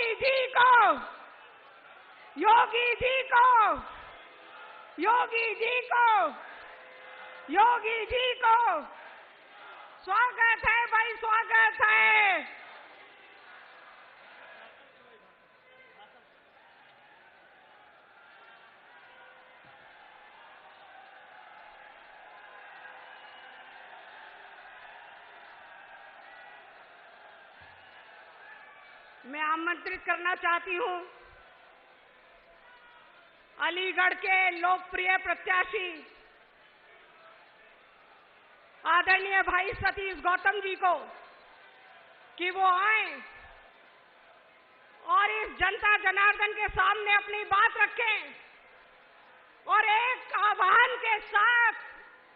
योगी जी को, योगी जी को, योगी जी को, योगी जी को स्वागत है भाई, स्वागत है। मैं आमंत्रित करना चाहती हूं अलीगढ़ के लोकप्रिय प्रत्याशी आदरणीय भाई सतीश गौतम जी को कि वो आए और इस जनता जनार्दन के सामने अपनी बात रखें। और एक आह्वान के साथ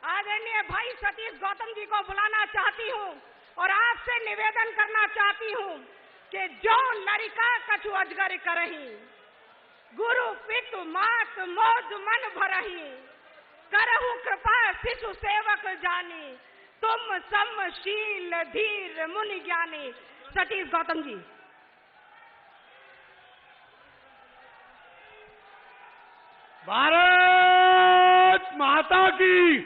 आदरणीय भाई सतीश गौतम जी को बुलाना चाहती हूं और आपसे निवेदन करना चाहती हूं कि जो लड़का कछु अजगर करही, गुरु पितु मात मोद मन भरही, करहु कृपा शिशु सेवक जानी, तुम समशील धीर मुनि ज्ञानी। सतीश गौतम जी। भारत माता की,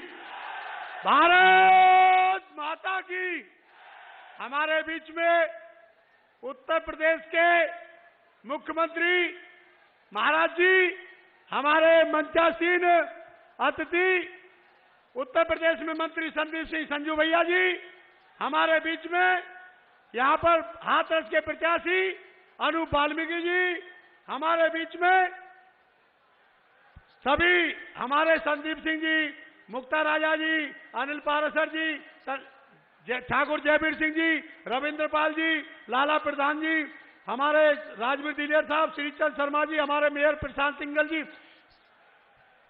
भारत माता की। हमारे बीच में उत्तर प्रदेश के मुख्यमंत्री महाराज जी, हमारे मंचासीन अतिथि उत्तर प्रदेश में मंत्री संदीप सिंह संजू भैया जी, हमारे बीच में यहाँ पर हाथरस के प्रत्याशी अनूप वाल्मीकि जी, हमारे बीच में सभी हमारे संदीप सिंह जी, मुक्ता राजा जी, अनिल पाराशर जी, ठाकुर जयवीर सिंह जी, रविंद्र पाल जी, लाला प्रधान जी, हमारे राजवीर दिलेर साहब, श्रीचंद शर्मा जी, हमारे मेयर प्रशांत सिंगल जी,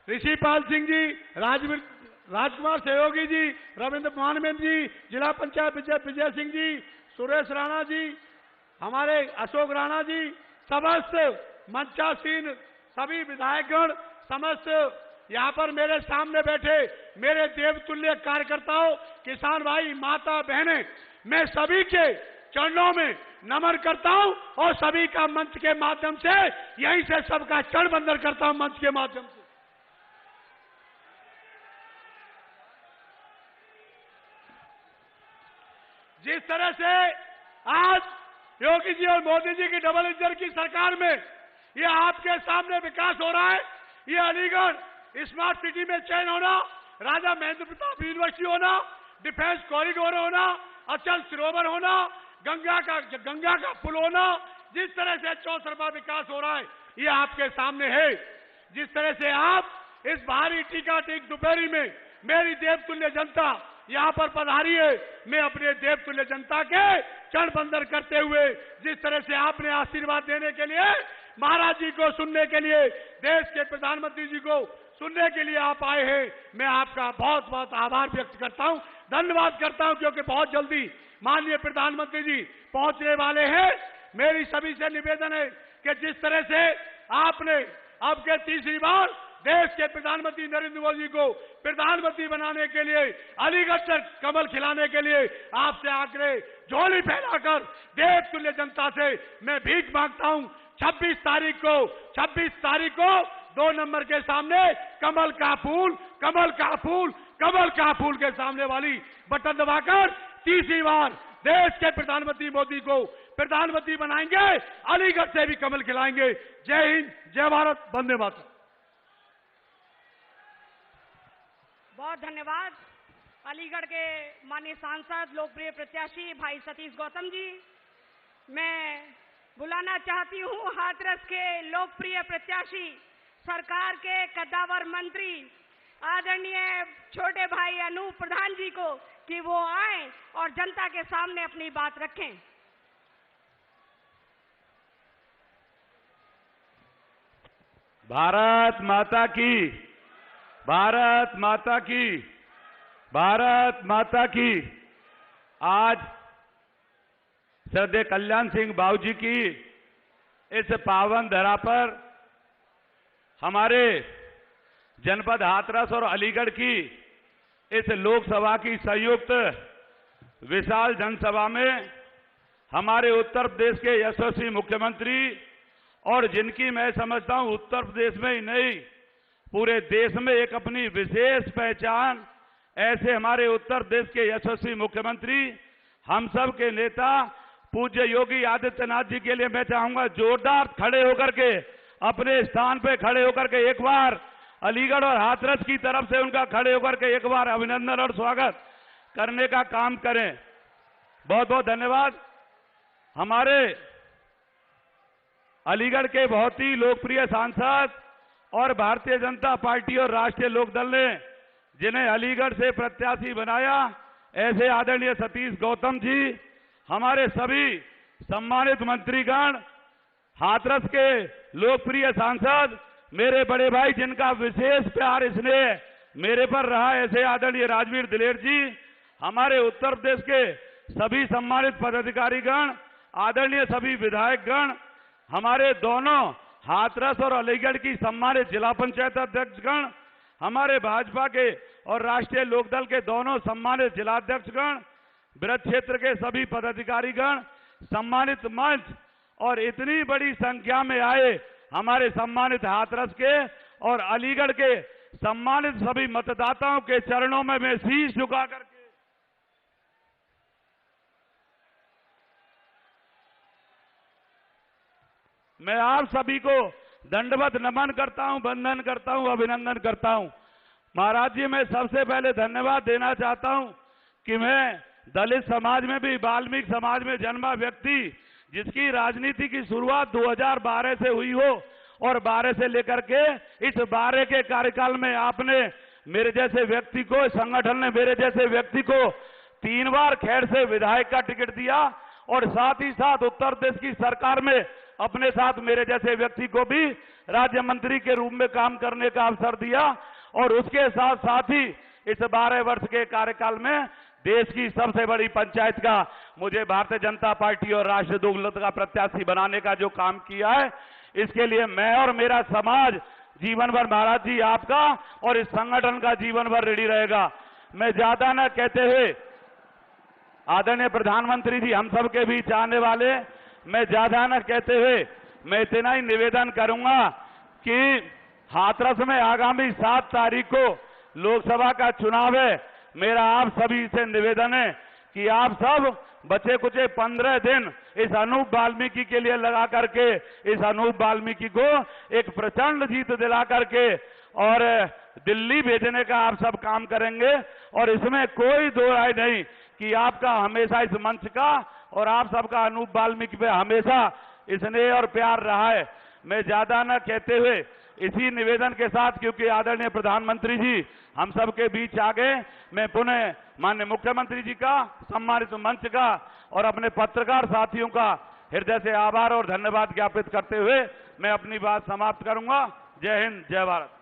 ऋषिपाल सिंह जी, राजकुमार सहयोगी जी, रविंद्र मानवेंद्र जी, जिला पंचायत विजय सिंह जी, सुरेश राणा जी, हमारे अशोक राणा जी, समस्त मंचासीन सभी विधायकगण, समस्त यहाँ पर मेरे सामने बैठे मेरे देवतुल्य कार्यकर्ताओं, किसान भाई, माता बहनें, मैं सभी के चरणों में नमन करता हूं और सभी का मंच के माध्यम से यहीं से सबका चरण वंदन करता हूं मंच के माध्यम से। जिस तरह से आज योगी जी और मोदी जी की डबल इंजन की सरकार में ये आपके सामने विकास हो रहा है, ये अलीगढ़ स्मार्ट सिटी में चयन होना, राजा महेंद्र प्रताप यूनिवर्सिटी होना, डिफेंस कॉरिडोर होना, अचल सरोवर होना, गंगा का पुल होना, जिस तरह से चौतरफा विकास हो रहा है ये आपके सामने है। जिस तरह से आप इस भारी टीका टीक दोपहरी में मेरी देवतुल्य जनता यहाँ पर पधारी है, मैं अपने देवतुल्य जनता के चरण वंदन करते हुए जिस तरह से आपने आशीर्वाद देने के लिए, महाराज जी को सुनने के लिए, देश के प्रधानमंत्री जी को सुनने के लिए आप आए हैं, मैं आपका बहुत बहुत आभार व्यक्त करता हूं, धन्यवाद करता हूं, क्योंकि बहुत जल्दी माननीय प्रधानमंत्री जी पहुंचने वाले हैं। मेरी सभी से निवेदन है कि जिस तरह से आपने अब के तीसरी बार देश के प्रधानमंत्री नरेंद्र मोदी को प्रधानमंत्री बनाने के लिए, अलीगढ़ से कमल खिलाने के लिए आपसे आग्रह झोली फैलाकर देवतुल्य जनता से मैं भीख मांगता हूं। 26 तारीख को 2 नंबर के सामने कमल का फूल, कमल का फूल, कमल का फूल के सामने वाली बटन दबाकर तीसरी बार देश के प्रधानमंत्री मोदी को प्रधानमंत्री बनाएंगे, अलीगढ़ से भी कमल खिलाएंगे। जय हिंद, जय भारत, वंदे मातरम। बहुत धन्यवाद अलीगढ़ के माननीय सांसद लोकप्रिय प्रत्याशी भाई सतीश गौतम जी। मैं बुलाना चाहती हूं हाथरस के लोकप्रिय प्रत्याशी, सरकार के कद्दावर मंत्री आदरणीय छोटे भाई अनूप प्रधान जी को कि वो आए और जनता के सामने अपनी बात रखें। भारत माता की, भारत माता की, भारत माता की। आज श्रद्धेय कल्याण सिंह बाबूजी की इस पावन धरा पर हमारे जनपद हाथरस और अलीगढ़ की इस लोकसभा की संयुक्त विशाल जनसभा में हमारे उत्तर प्रदेश के यशस्वी मुख्यमंत्री और जिनकी मैं समझता हूं उत्तर प्रदेश में ही नहीं पूरे देश में एक अपनी विशेष पहचान, ऐसे हमारे उत्तर प्रदेश के यशस्वी मुख्यमंत्री, हम सब के नेता पूज्य योगी आदित्यनाथ जी के लिए मैं चाहूंगा जोरदार खड़े होकर के, अपने स्थान पे खड़े होकर के एक बार अलीगढ़ और हाथरस की तरफ से उनका खड़े होकर के एक बार अभिनंदन और स्वागत करने का काम करें। बहुत बहुत धन्यवाद। हमारे अलीगढ़ के बहुत ही लोकप्रिय सांसद और भारतीय जनता पार्टी और राष्ट्रीय लोकदल ने जिन्हें अलीगढ़ से प्रत्याशी बनाया, ऐसे आदरणीय सतीश गौतम जी, हमारे सभी सम्मानित मंत्रीगण, हाथरस के लोकप्रिय सांसद, मेरे बड़े भाई जिनका विशेष प्यार स्नेह मेरे पर रहा, ऐसे आदरणीय राजवीर दिलेर जी, हमारे उत्तर प्रदेश के सभी सम्मानित पदाधिकारीगण, आदरणीय सभी विधायकगण, हमारे दोनों हाथरस और अलीगढ़ की सम्मानित जिला पंचायत अध्यक्षगण, हमारे भाजपा के और राष्ट्रीय लोकदल के दोनों सम्मानित जिलाध्यक्षगण, ब्रज क्षेत्र के सभी पदाधिकारीगण, सम्मानित मंच और इतनी बड़ी संख्या में आए हमारे सम्मानित हाथरस के और अलीगढ़ के सम्मानित सभी मतदाताओं के चरणों में मैं शीश झुका करके मैं आप सभी को दंडवत नमन करता हूं, वंदन करता हूं, अभिनंदन करता हूं। महाराज जी, मैं सबसे पहले धन्यवाद देना चाहता हूं कि मैं दलित समाज में भी, वाल्मीकि समाज में जन्मा व्यक्ति, जिसकी राजनीति की शुरुआत 2012 से हुई हो और 12 से लेकर के इस 12 के कार्यकाल में आपने मेरे जैसे व्यक्ति को, संगठन ने मेरे जैसे व्यक्ति को 3 बार खैर से विधायक का टिकट दिया और साथ ही साथ उत्तर प्रदेश की सरकार में अपने साथ मेरे जैसे व्यक्ति को भी राज्य मंत्री के रूप में काम करने का अवसर दिया और उसके साथ साथ ही इस 12 वर्ष के कार्यकाल में देश की सबसे बड़ी पंचायत का मुझे भारतीय जनता पार्टी और राष्ट्रीय लोकदल का प्रत्याशी बनाने का जो काम किया है, इसके लिए मैं और मेरा समाज जीवन भर महाराज जी आपका और इस संगठन का जीवन भर रेडी रहेगा। मैं ज्यादा न कहते हुए आदरणीय प्रधानमंत्री जी, हम सबके बीच आने वाले, मैं ज्यादा न कहते हुए मैं इतना ही निवेदन करूंगा कि हाथरस में आगामी 7 तारीख को लोकसभा का चुनाव है। मेरा आप सभी से निवेदन है कि आप सब बचे कुचे 15 दिन इस अनूप वाल्मीकि के लिए लगा करके इस अनूप वाल्मीकि को एक प्रचंड जीत दिला करके और दिल्ली भेजने का आप सब काम करेंगे और इसमें कोई दो राय नहीं कि आपका हमेशा इस मंच का और आप सबका अनूप वाल्मीकि पे हमेशा स्नेह और प्यार रहा है। मैं ज्यादा न कहते हुए इसी निवेदन के साथ, क्योंकि आदरणीय प्रधानमंत्री जी हम सबके बीच आ गए, मैं पुनः माननीय मुख्यमंत्री जी का, सम्मानित मंच का और अपने पत्रकार साथियों का हृदय से आभार और धन्यवाद ज्ञापित करते हुए मैं अपनी बात समाप्त करूंगा। जय हिंद, जय भारत।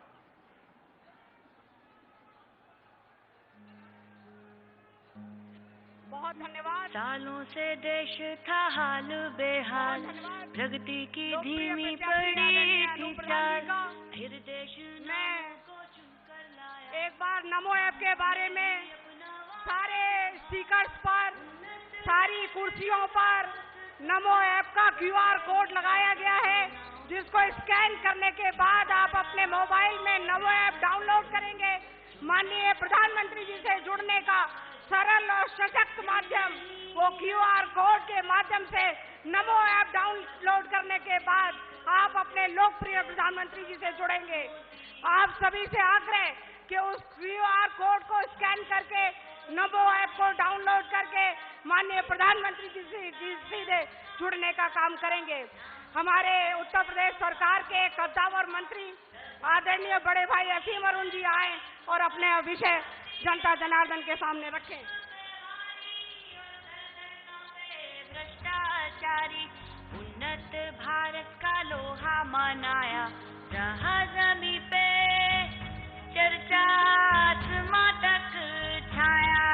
बहुत धन्यवाद। सालों से देश था हाल बेहाल, प्रगति की धीमी पड़ी थी चाल, फिर देश में एक बार नमो ऐप के बारे में सारे स्पीकर्स पर, सारी कुर्सियों पर नमो ऐप का QR कोड लगाया गया है, जिसको स्कैन करने के बाद आप अपने मोबाइल में नमो ऐप डाउनलोड करेंगे। माननीय प्रधानमंत्री जी से जुड़ने का सरल और सशक्त माध्यम वो QR कोड के माध्यम से नमो ऐप डाउनलोड करने के बाद आप अपने लोकप्रिय प्रधानमंत्री जी से जुड़ेंगे। आप सभी से आग्रह कि उस QR कोड को स्कैन करके नमो ऐप को डाउनलोड करके माननीय प्रधानमंत्री जी से सीधे जुड़ने का काम करेंगे। हमारे उत्तर प्रदेश सरकार के कद्दावर मंत्री आदरणीय बड़े भाई असीम अरुण जी आए और अपने विषय जनता जनार्दन के सामने रखें। भ्रष्टाचारी उन्नत भारत का लोहा मनाया, रहा जमी पे चर्चा आसमां तक छाया,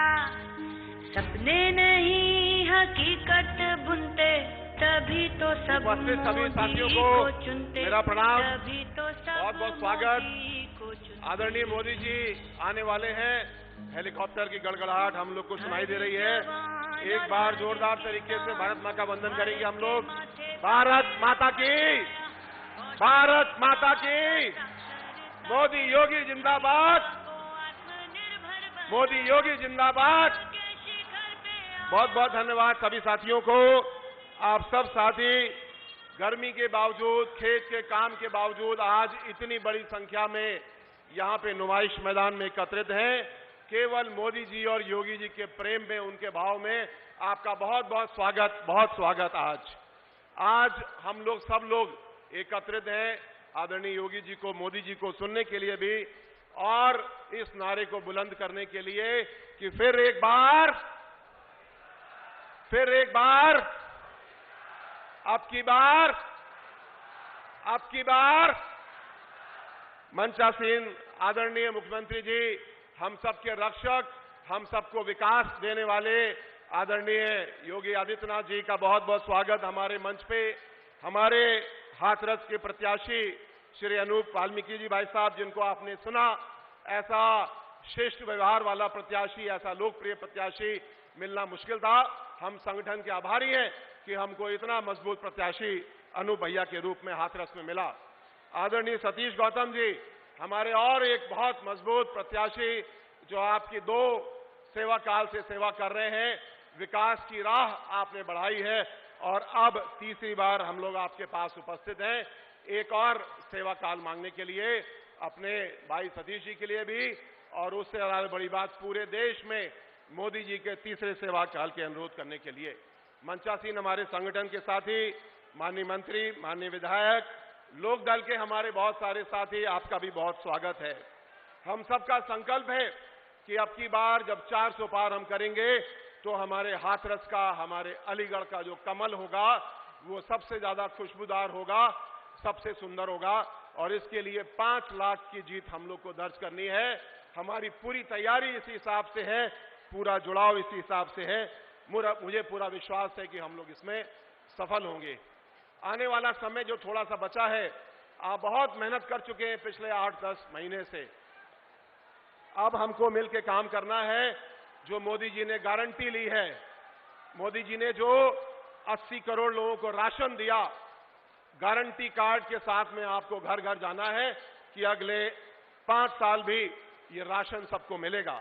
सपने नहीं हकीकत बुनते, तभी तो सब सभी साथियों को चुनते, मेरा प्रणाम, तभी तो सब बहुत बहुत स्वागत। आदरणीय मोदी जी आने वाले हैं, हेलीकॉप्टर की गड़गड़ाहट हम लोग को सुनाई दे रही है। एक बार जोरदार तरीके से भारत माँ का वंदन करेंगे हम लोग। भारत माता की, भारत माता की। मोदी योगी जिंदाबाद, मोदी योगी जिंदाबाद। बहुत बहुत धन्यवाद सभी साथियों को। आप सब साथी गर्मी के बावजूद, खेत के काम के बावजूद आज इतनी बड़ी संख्या में यहाँ पे नुमाइश मैदान में एकत्रित हैं। केवल मोदी जी और योगी जी के प्रेम में, उनके भाव में आपका बहुत बहुत स्वागत, बहुत स्वागत। आज हम लोग सब लोग एकत्रित हैं आदरणीय योगी जी को, मोदी जी को सुनने के लिए भी, और इस नारे को बुलंद करने के लिए कि फिर एक बार, अब की बार मंचासीन आदरणीय मुख्यमंत्री जी, हम सबके रक्षक, हम सबको विकास देने वाले आदरणीय योगी आदित्यनाथ जी का बहुत बहुत स्वागत हमारे मंच पे। हमारे हाथरस के प्रत्याशी श्री अनूप वाल्मीकि जी भाई साहब, जिनको आपने सुना, ऐसा श्रेष्ठ व्यवहार वाला प्रत्याशी, ऐसा लोकप्रिय प्रत्याशी मिलना मुश्किल था। हम संगठन के आभारी हैं कि हमको इतना मजबूत प्रत्याशी अनूप भैया के रूप में हाथरस में मिला। आदरणीय सतीश गौतम जी, हमारे और एक बहुत मजबूत प्रत्याशी जो आपकी 2 सेवा काल से सेवा कर रहे हैं, विकास की राह आपने बढ़ाई है और अब तीसरी बार हम लोग आपके पास उपस्थित हैं एक और सेवा काल मांगने के लिए, अपने भाई सतीश जी के लिए भी, और उससे ज्यादा बड़ी बात पूरे देश में मोदी जी के तीसरे सेवा काल के अनुरोध करने के लिए। मंचासीन हमारे संगठन के साथी, माननीय मंत्री, माननीय विधायक, लोक दल के हमारे बहुत सारे साथी, आपका भी बहुत स्वागत है। हम सबका संकल्प है कि अब की बार जब 400 पार हम करेंगे तो हमारे हाथरस का, हमारे अलीगढ़ का जो कमल होगा वो सबसे ज्यादा खुशबूदार होगा, सबसे सुंदर होगा, और इसके लिए 5 लाख की जीत हम लोग को दर्ज करनी है। हमारी पूरी तैयारी इसी हिसाब से है, पूरा जुड़ाव इसी हिसाब से है। मुझे पूरा विश्वास है कि हम लोग इसमें सफल होंगे। आने वाला समय जो थोड़ा सा बचा है, आप बहुत मेहनत कर चुके हैं पिछले 8-10 महीने से। अब हमको मिलकर काम करना है। जो मोदी जी ने गारंटी ली है, मोदी जी ने जो 80 करोड़ लोगों को राशन दिया, गारंटी कार्ड के साथ में आपको घर घर जाना है कि अगले 5 साल भी ये राशन सबको मिलेगा।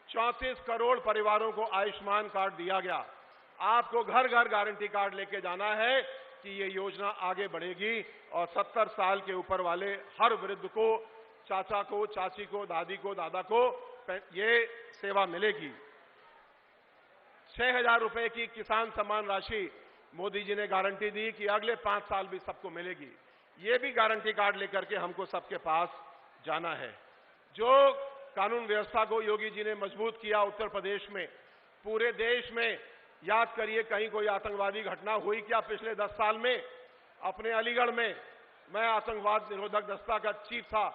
34 करोड़ परिवारों को आयुष्मान कार्ड दिया गया। आपको घर घर गारंटी कार्ड लेके जाना है कि ये योजना आगे बढ़ेगी और 70 साल के ऊपर वाले हर वृद्ध को, चाचा को, चाची को, दादी को, दादा को ये सेवा मिलेगी। 6,000 रुपए की किसान सम्मान राशि मोदी जी ने गारंटी दी कि अगले 5 साल भी सबको मिलेगी। ये भी गारंटी कार्ड लेकर के हमको सबके पास जाना है। जो कानून व्यवस्था को योगी जी ने मजबूत किया उत्तर प्रदेश में, पूरे देश में, याद करिए कहीं कोई आतंकवादी घटना हुई क्या पिछले 10 साल में? अपने अलीगढ़ में मैं आतंकवाद निरोधक दस्ता का चीफ था,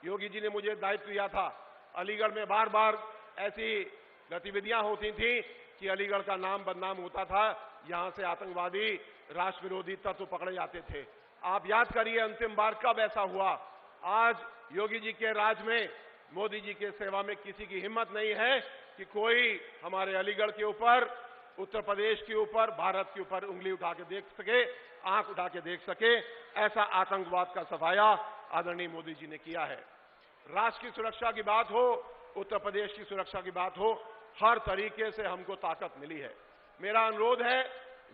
योगी जी ने मुझे दायित्व दिया था। अलीगढ़ में बार बार ऐसी गतिविधियां होती थी कि अलीगढ़ का नाम बदनाम होता था, यहां से आतंकवादी, राष्ट्र विरोधी तत्व पकड़े जाते थे। आप याद करिए अंतिम बार कब ऐसा हुआ। आज योगी जी के राज में, मोदी जी के सेवा में किसी की हिम्मत नहीं है कि कोई हमारे अलीगढ़ के ऊपर, उत्तर प्रदेश के ऊपर, भारत के ऊपर उंगली उठा के देख सके, आंख उठा के देख सके। ऐसा आतंकवाद का सफाया आदरणीय मोदी जी ने किया है। राष्ट्र की सुरक्षा की बात हो, उत्तर प्रदेश की सुरक्षा की बात हो, हर तरीके से हमको ताकत मिली है। मेरा अनुरोध है,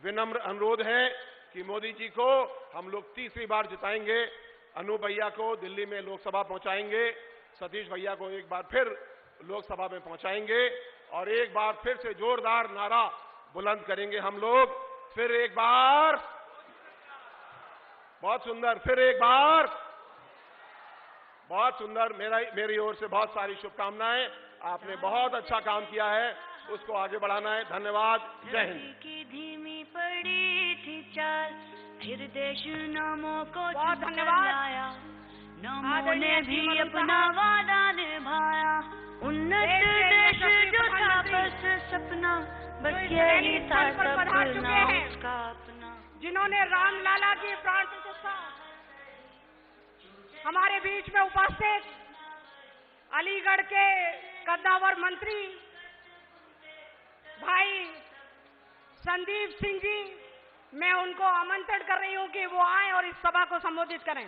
विनम्र अनुरोध है कि मोदी जी को हम लोग तीसरी बार जिताएंगे। अनूप भैया को दिल्ली में लोकसभा पहुंचाएंगे, सतीश भैया को एक बार फिर लोकसभा में पहुंचाएंगे और एक बार फिर से जोरदार नारा बुलंद करेंगे हम लोग। फिर एक बार, बहुत सुंदर, फिर एक बार, बहुत सुंदर। मेरी ओर से बहुत सारी शुभकामनाएं। आपने बहुत अच्छा काम किया है, उसको आगे बढ़ाना है। धन्यवाद। जय हिंद। की धीमी पड़ी थी चाल, फिर देश नामों को बहुत धन्यवाद। नामों ने भी अपना वादा निभाया। उन्नत देश जो था बस सपना, बस यही था सपना उसका अपना। जिन्होंने राम लाला की प्राण प्रतिष्ठा हमारे बीच में उपस्थित अलीगढ़ के कद्दावर मंत्री भाई संदीप सिंह जी, मैं उनको आमंत्रण कर रही हूं कि वो आए और इस सभा को संबोधित करें।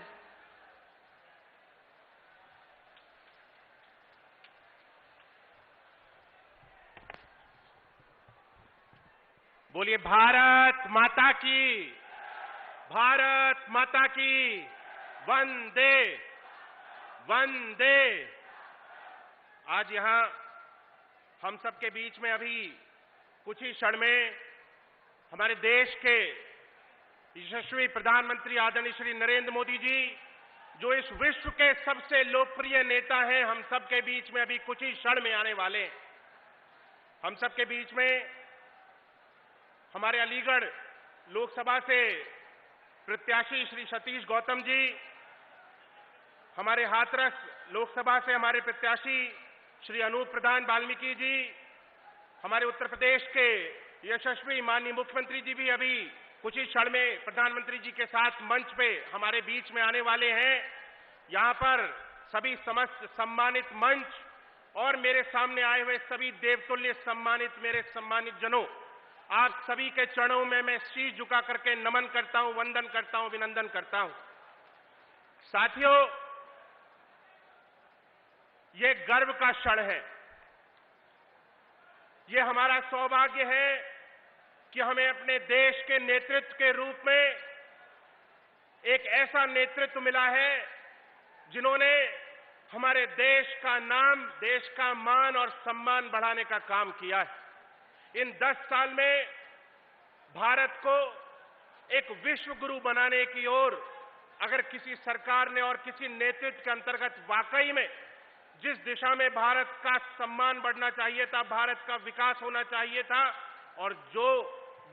बोलिए भारत माता की, भारत माता की, वंदे वंदे। आज यहां हम सबके बीच में अभी कुछ ही क्षण में हमारे देश के यशस्वी प्रधानमंत्री आदरणीय श्री नरेंद्र मोदी जी, जो इस विश्व के सबसे लोकप्रिय नेता हैं, हम सबके बीच में अभी कुछ ही क्षण में आने वाले हैं। हम सबके बीच में हमारे अलीगढ़ लोकसभा से प्रत्याशी श्री सतीश गौतम जी, हमारे हाथरस लोकसभा से हमारे प्रत्याशी श्री अनूप प्रधान वाल्मीकि जी, हमारे उत्तर प्रदेश के यशस्वी माननीय मुख्यमंत्री जी भी अभी कुछ ही क्षण में प्रधानमंत्री जी के साथ मंच पे हमारे बीच में आने वाले हैं। यहां पर सभी समस्त सम्मानित मंच और मेरे सामने आए हुए सभी देवतुल्य सम्मानित मेरे सम्मानित जनों, आप सभी के चरणों में मैं शीश झुका करके नमन करता हूं, वंदन करता हूं, अभिनंदन करता हूं। साथियों, ये गर्व का क्षण है। ये हमारा सौभाग्य है कि हमें अपने देश के नेतृत्व के रूप में एक ऐसा नेतृत्व मिला है जिन्होंने हमारे देश का नाम, देश का मान और सम्मान बढ़ाने का काम किया है। इन 10 साल में भारत को एक विश्व गुरु बनाने की ओर अगर किसी सरकार ने और किसी नेतृत्व के अंतर्गत वाकई में जिस दिशा में भारत का सम्मान बढ़ना चाहिए था, भारत का विकास होना चाहिए था, और जो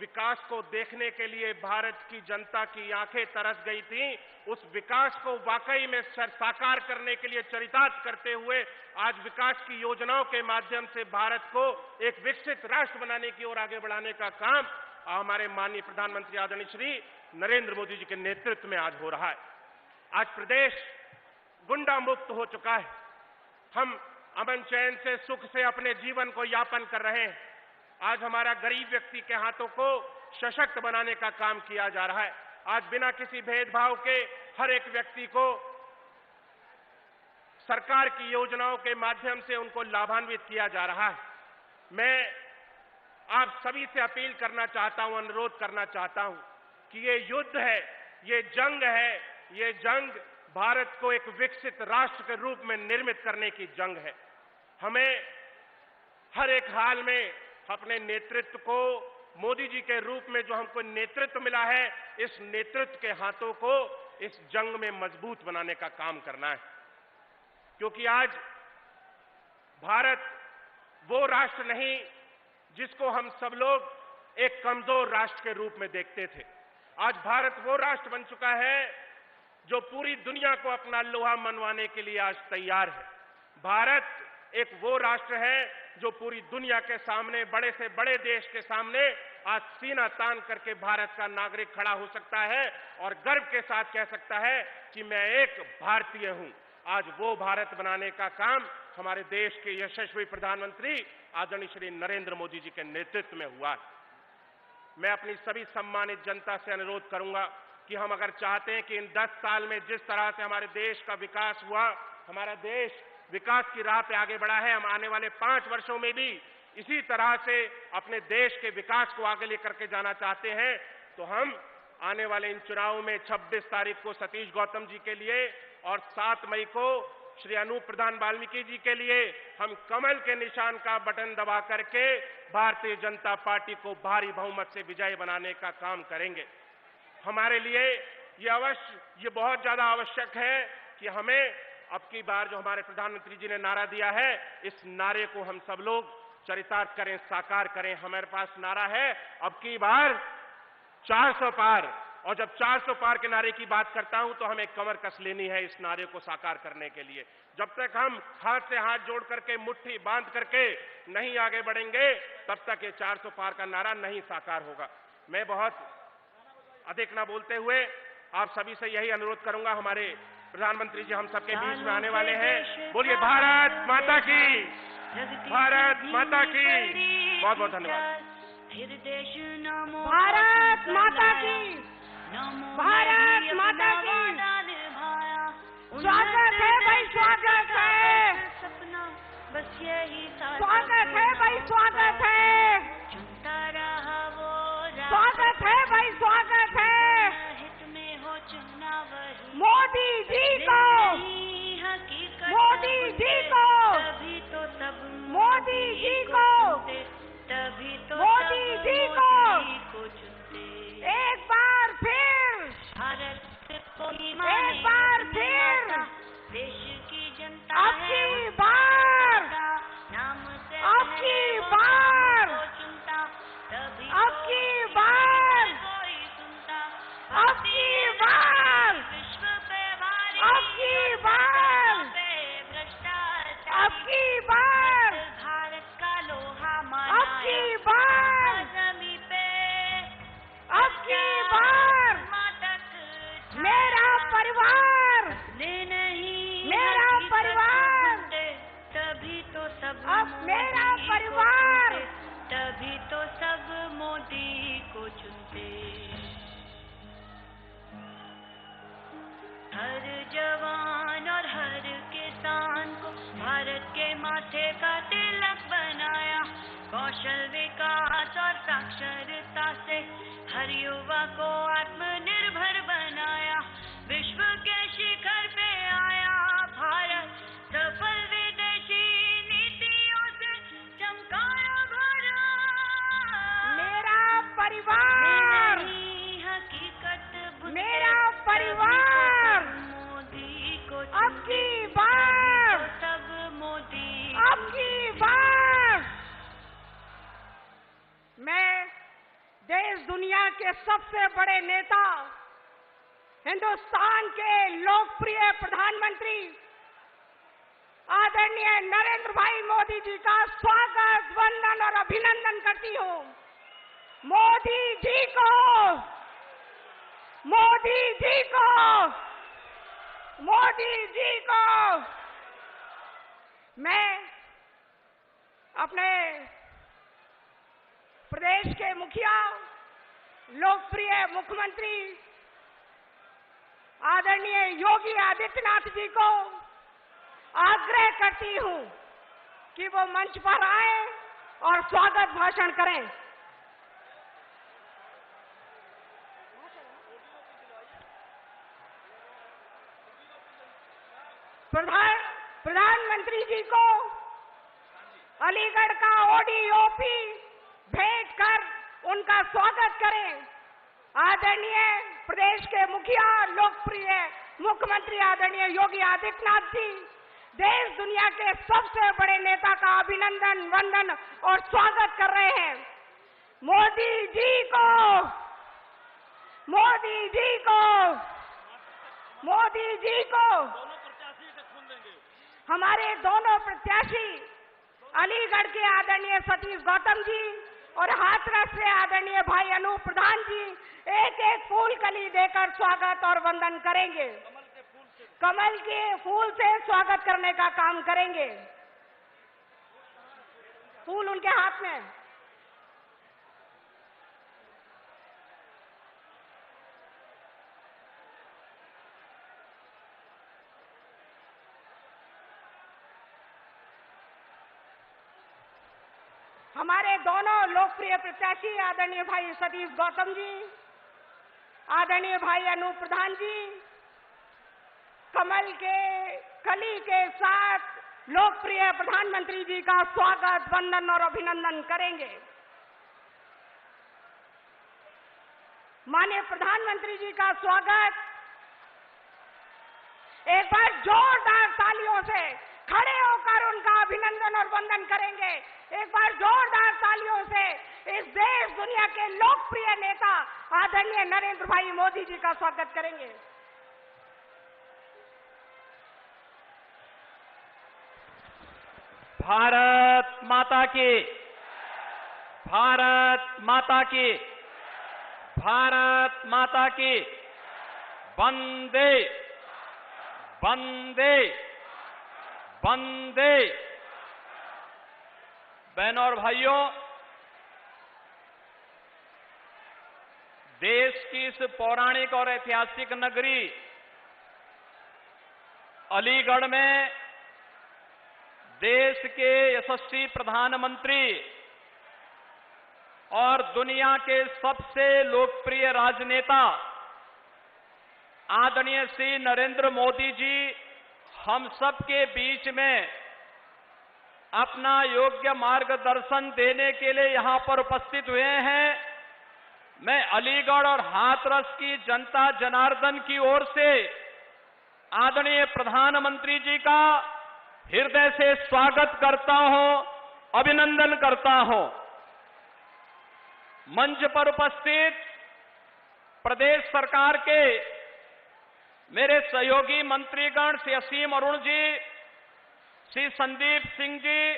विकास को देखने के लिए भारत की जनता की आंखें तरस गई थी, उस विकास को वाकई में साकार करने के लिए चरितार्थ करते हुए आज विकास की योजनाओं के माध्यम से भारत को एक विकसित राष्ट्र बनाने की ओर आगे बढ़ाने का काम हमारे माननीय प्रधानमंत्री आदरणीय श्री नरेंद्र मोदी जी के नेतृत्व में आज हो रहा है। आज प्रदेश गुंडा मुक्त हो चुका है। हम अमन चैन से, सुख से अपने जीवन को यापन कर रहे हैं। आज हमारा गरीब व्यक्ति के हाथों को सशक्त बनाने का काम किया जा रहा है। आज बिना किसी भेदभाव के हर एक व्यक्ति को सरकार की योजनाओं के माध्यम से उनको लाभान्वित किया जा रहा है। मैं आप सभी से अपील करना चाहता हूं, अनुरोध करना चाहता हूं कि ये युद्ध है, ये जंग है, ये जंग भारत को एक विकसित राष्ट्र के रूप में निर्मित करने की जंग है। हमें हर एक हाल में अपने नेतृत्व को, मोदी जी के रूप में जो हमको नेतृत्व मिला है, इस नेतृत्व के हाथों को इस जंग में मजबूत बनाने का काम करना है। क्योंकि आज भारत वो राष्ट्र नहीं जिसको हम सब लोग एक कमजोर राष्ट्र के रूप में देखते थे। आज भारत वो राष्ट्र बन चुका है जो पूरी दुनिया को अपना लोहा मनवाने के लिए आज तैयार है। भारत एक वो राष्ट्र है जो पूरी दुनिया के सामने, बड़े से बड़े देश के सामने आज सीना तान करके भारत का नागरिक खड़ा हो सकता है और गर्व के साथ कह सकता है कि मैं एक भारतीय हूं। आज वो भारत बनाने का काम हमारे देश के यशस्वी प्रधानमंत्री आदरणीय श्री नरेंद्र मोदी जी के नेतृत्व में हुआ है। मैं अपनी सभी सम्मानित जनता से अनुरोध करूंगा कि हम अगर चाहते हैं कि इन 10 साल में जिस तरह से हमारे देश का विकास हुआ, हमारा देश विकास की राह पे आगे बढ़ा है, हम आने वाले 5 वर्षों में भी इसी तरह से अपने देश के विकास को आगे लेकर के जाना चाहते हैं, तो हम आने वाले इन चुनावों में 26 तारीख को सतीश गौतम जी के लिए और 7 मई को श्री अनूप प्रधान वाल्मीकि जी के लिए हम कमल के निशान का बटन दबा करके भारतीय जनता पार्टी को भारी बहुमत से विजयी बनाने का काम करेंगे। हमारे लिए ये बहुत ज्यादा आवश्यक है कि हमें अब की बार जो हमारे प्रधानमंत्री जी ने नारा दिया है, इस नारे को हम सब लोग चरितार्थ करें, साकार करें। हमारे पास नारा है अब की बार 400 पार, और जब 400 पार के नारे की बात करता हूं तो हमें कमर कस लेनी है इस नारे को साकार करने के लिए। जब तक हम हाथ से हाथ जोड़ करके, मुट्ठी बांध करके नहीं आगे बढ़ेंगे, तब तक ये 400 पार का नारा नहीं साकार होगा। मैं बहुत अधिक ना बोलते हुए आप सभी से यही अनुरोध करूंगा, हमारे प्रधानमंत्री जी हम सबके बीच में आने वाले हैं। बोलिए भारत माता की, भारत माता की। बहुत बहुत धन्यवाद। फिर देश नमो भारत माता की, नमो भारत माता की। स्वागत है भाई, स्वागत है, सपना बस यही था, स्वागत है भाई, स्वागत है, चुनता रहा वो स्वागत है भाई, स्वागत है हित में हो चुना वही मोदी जी को, नहीं हकीकत मोदी जी को, तभी तो सब मोदी जी को, तभी तो मोदी सब जी को। मोदी को चुनते। एक बार फिर, भारत को एक बार फिर, देश की जनता अब की बार, नाम से अब की बार, को चुनता, तभी अब की बार, कोई सुनता, अब की बार, विश्व पे भारी, अब की बार, पे भ्रष्टाचार, अब की बार, भारत का लोहा माना, अब की बार, जमी पे अब की बार, मेरा परिवार, नहीं मेरा परिवार, तभी तो सब अब मेरा मोदी को परिवार, चुनते, तभी तो सब मोदी को चुनते। हर जवान और हर किसान को भारत के माथे का तिलक बनाया, कौशल विकास और साक्षरता से हर युवा को आत्मनिर्भर बनाया, विश्व के शिखर पे आया भारत, सफल विदेशी नीतियों से चमकाया भारत। मेरा परिवार, नहीं हकीकत मेरा परिवार, मोदी को अब की बार, सब मोदी, अब की बार। मैं देश दुनिया के सबसे बड़े नेता, हिंदुस्तान के लोकप्रिय प्रधानमंत्री आदरणीय नरेंद्र भाई मोदी जी का स्वागत, वंदन और अभिनंदन करती हूँ। मोदी जी को, मोदी जी को, मोदी जी को मैं अपने प्रदेश के मुखिया, लोकप्रिय मुख्यमंत्री आदरणीय योगी आदित्यनाथ जी को आग्रह करती हूं कि वो मंच पर आए और स्वागत भाषण करें। प्रधानमंत्री जी को अलीगढ़ का ओडीओपी भेंट कर उनका स्वागत करें। आदरणीय प्रदेश के मुखिया, लोकप्रिय मुख्यमंत्री आदरणीय योगी आदित्यनाथ जी देश दुनिया के सबसे बड़े नेता का अभिनंदन, वंदन और स्वागत कर रहे हैं। मोदी जी को, मोदी जी को, मोदी जी को। हमारे दोनों प्रत्याशी अलीगढ़ के आदरणीय सतीश गौतम जी और हाथरस से आदरणीय भाई अनूप प्रधान जी एक एक फूल कली देकर स्वागत और वंदन करेंगे। कमल के फूल से स्वागत करने का काम करेंगे। फूल उनके हाथ में। हमारे दोनों लोकप्रिय प्रत्याशी आदरणीय भाई सतीश गौतम जी, आदरणीय भाई अनूप प्रधान जी कमल के कली के साथ लोकप्रिय प्रधानमंत्री जी का स्वागत, वंदन और अभिनंदन करेंगे। माननीय प्रधानमंत्री जी का स्वागत एक बार जोरदार तालियों से खड़े होकर उनका अभिनंदन और वंदन करेंगे। एक बार जोरदार तालियों से इस देश दुनिया के लोकप्रिय नेता आदरणीय नरेंद्र भाई मोदी जी का स्वागत करेंगे। भारत माता की, भारत माता की, भारत माता की। वंदे वंदे वंदे। बहनों और भाइयों, देश की इस पौराणिक और ऐतिहासिक नगरी अलीगढ़ में देश के यशस्वी प्रधानमंत्री और दुनिया के सबसे लोकप्रिय राजनेता आदरणीय श्री नरेंद्र मोदी जी हम सब के बीच में अपना योग्य मार्गदर्शन देने के लिए यहां पर उपस्थित हुए हैं। मैं अलीगढ़ और हाथरस की जनता जनार्दन की ओर से आदरणीय प्रधानमंत्री जी का हृदय से स्वागत करता हूं, अभिनंदन करता हूं। मंच पर उपस्थित प्रदेश सरकार के मेरे सहयोगी मंत्रीगण श्री असीम अरुण जी, श्री संदीप सिंह जी,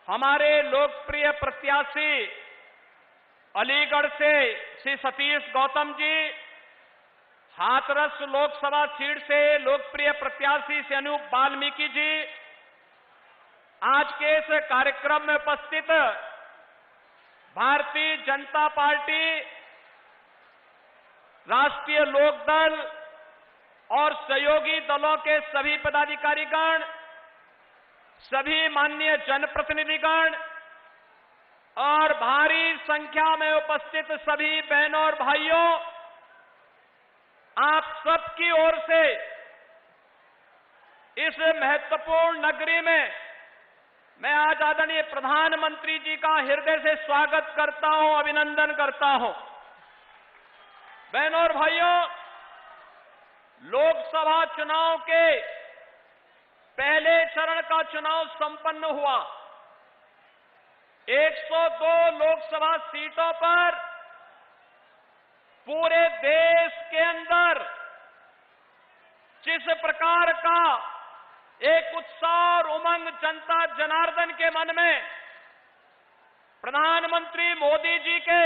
हमारे लोकप्रिय प्रत्याशी अलीगढ़ से श्री सतीश गौतम जी, हाथरस लोकसभा सीट से लोकप्रिय प्रत्याशी श्री अनूप वाल्मीकि जी, आज के इस कार्यक्रम में उपस्थित भारतीय जनता पार्टी, राष्ट्रीय लोकदल और सहयोगी दलों के सभी पदाधिकारीगण, सभी माननीय जनप्रतिनिधिगण और भारी संख्या में उपस्थित सभी बहनों और भाइयों, आप सबकी ओर से इस महत्वपूर्ण नगरी में मैं आज आदरणीय प्रधानमंत्री जी का हृदय से स्वागत करता हूं, अभिनंदन करता हूं। बहनों और भाइयों, लोकसभा चुनाव के पहले चरण का चुनाव संपन्न हुआ। 102 लोकसभा सीटों पर पूरे देश के अंदर जिस प्रकार का एक उत्साह और उमंग जनता जनार्दन के मन में प्रधानमंत्री मोदी जी के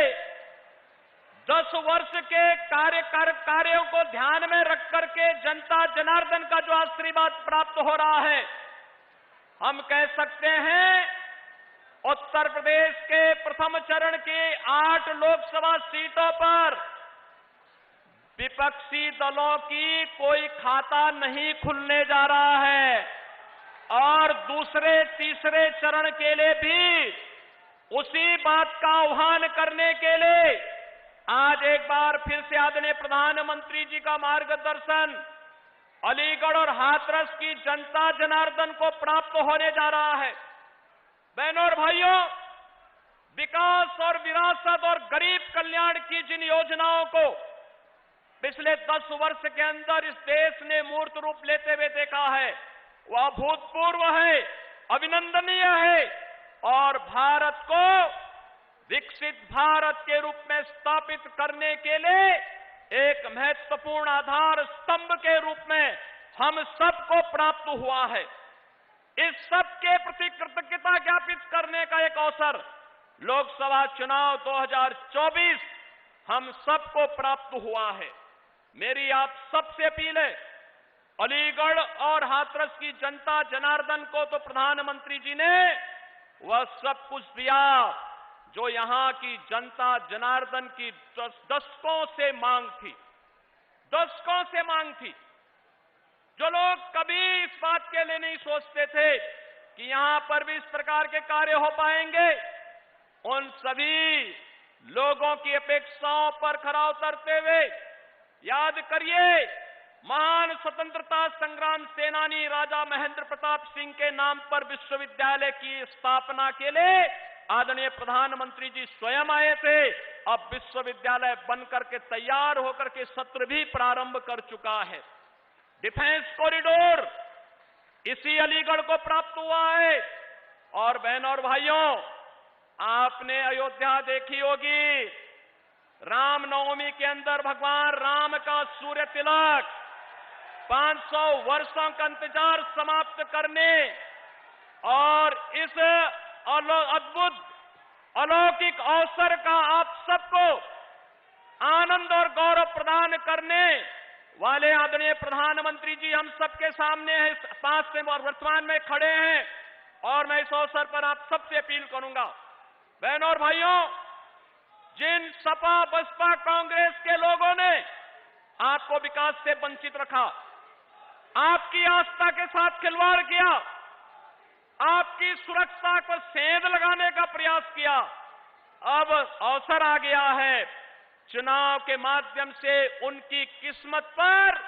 10 वर्ष के कार्यों को ध्यान में रख करके जनता जनार्दन का जो आशीर्वाद प्राप्त हो रहा है, हम कह सकते हैं उत्तर प्रदेश के प्रथम चरण की 8 लोकसभा सीटों पर विपक्षी दलों की कोई खाता नहीं खुलने जा रहा है और दूसरे तीसरे चरण के लिए भी उसी बात का आह्वान करने के लिए आज एक बार फिर से आदरणीय प्रधानमंत्री जी का मार्गदर्शन अलीगढ़ और हाथरस की जनता जनार्दन को प्राप्त होने जा रहा है। बहनों और भाइयों, विकास और विरासत और गरीब कल्याण की जिन योजनाओं को पिछले 10 वर्ष के अंदर इस देश ने मूर्त रूप लेते हुए देखा है, वह अभूतपूर्व है, अभिनंदनीय है और भारत को विकसित भारत के रूप में स्थापित करने के लिए एक महत्वपूर्ण आधार स्तंभ के रूप में हम सबको प्राप्त हुआ है। इस सब के प्रति कृतज्ञता ज्ञापित करने का एक अवसर लोकसभा चुनाव 2024 हम सबको प्राप्त हुआ है। मेरी आप सबसे अपील है, अलीगढ़ और हाथरस की जनता जनार्दन को तो प्रधानमंत्री जी ने वह सब कुछ दिया जो यहां की जनता जनार्दन की दशकों से मांग थी, दशकों से मांग थी। जो लोग कभी इस बात के लिए नहीं सोचते थे कि यहां पर भी इस प्रकार के कार्य हो पाएंगे, उन सभी लोगों की अपेक्षाओं पर खरा उतरते हुए याद करिए, महान स्वतंत्रता संग्राम सेनानी राजा महेंद्र प्रताप सिंह के नाम पर विश्वविद्यालय की स्थापना के लिए आदरणीय प्रधानमंत्री जी स्वयं आए थे। अब विश्वविद्यालय बनकर के तैयार होकर के सत्र भी प्रारंभ कर चुका है। डिफेंस कॉरिडोर इसी अलीगढ़ को प्राप्त हुआ है। और बहनों और भाइयों, आपने अयोध्या देखी होगी, रामनवमी के अंदर भगवान राम का सूर्य तिलक 500 वर्षों का इंतजार समाप्त करने और इस अद्भुत अलौकिक अवसर का आप सबको आनंद और गौरव प्रदान करने वाले आदरणीय प्रधानमंत्री जी हम सबके सामने हैं, पास में और वर्तमान में खड़े हैं। और मैं इस अवसर पर आप सबसे अपील करूंगा, बहनों और भाइयों, जिन सपा बसपा कांग्रेस के लोगों ने आपको विकास से वंचित रखा, आपकी आस्था के साथ खिलवाड़ किया, आपकी सुरक्षा को सेंध लगाने का प्रयास किया, अब अवसर आ गया है चुनाव के माध्यम से उनकी किस्मत पर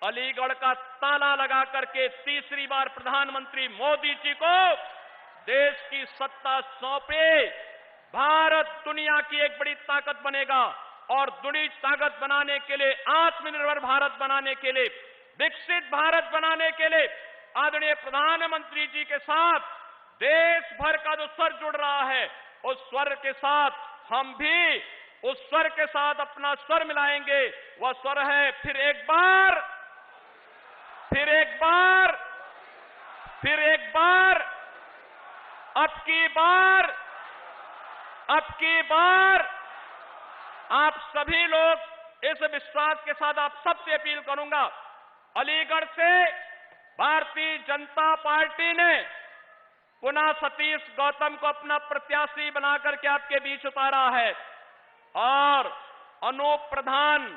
अलीगढ़ का ताला लगा करके तीसरी बार प्रधानमंत्री मोदी जी को देश की सत्ता सौंपे। भारत दुनिया की एक बड़ी ताकत बनेगा और दुनिया ताकत बनाने के लिए, आत्मनिर्भर भारत बनाने के लिए, विकसित भारत बनाने के लिए आदरणीय प्रधानमंत्री जी के साथ देश भर का जो स्वर जुड़ रहा है, उस स्वर के साथ हम भी उस स्वर के साथ अपना स्वर मिलाएंगे। वह स्वर है फिर एक बार, फिर एक बार, फिर एक बार, अब की बार, अब की बार। आप सभी लोग इस विश्वास के साथ आप सबसे अपील करूंगा, अलीगढ़ से भारतीय जनता पार्टी ने पुनः सतीश गौतम को अपना प्रत्याशी बनाकर के आपके बीच उतारा है और अनूप प्रधान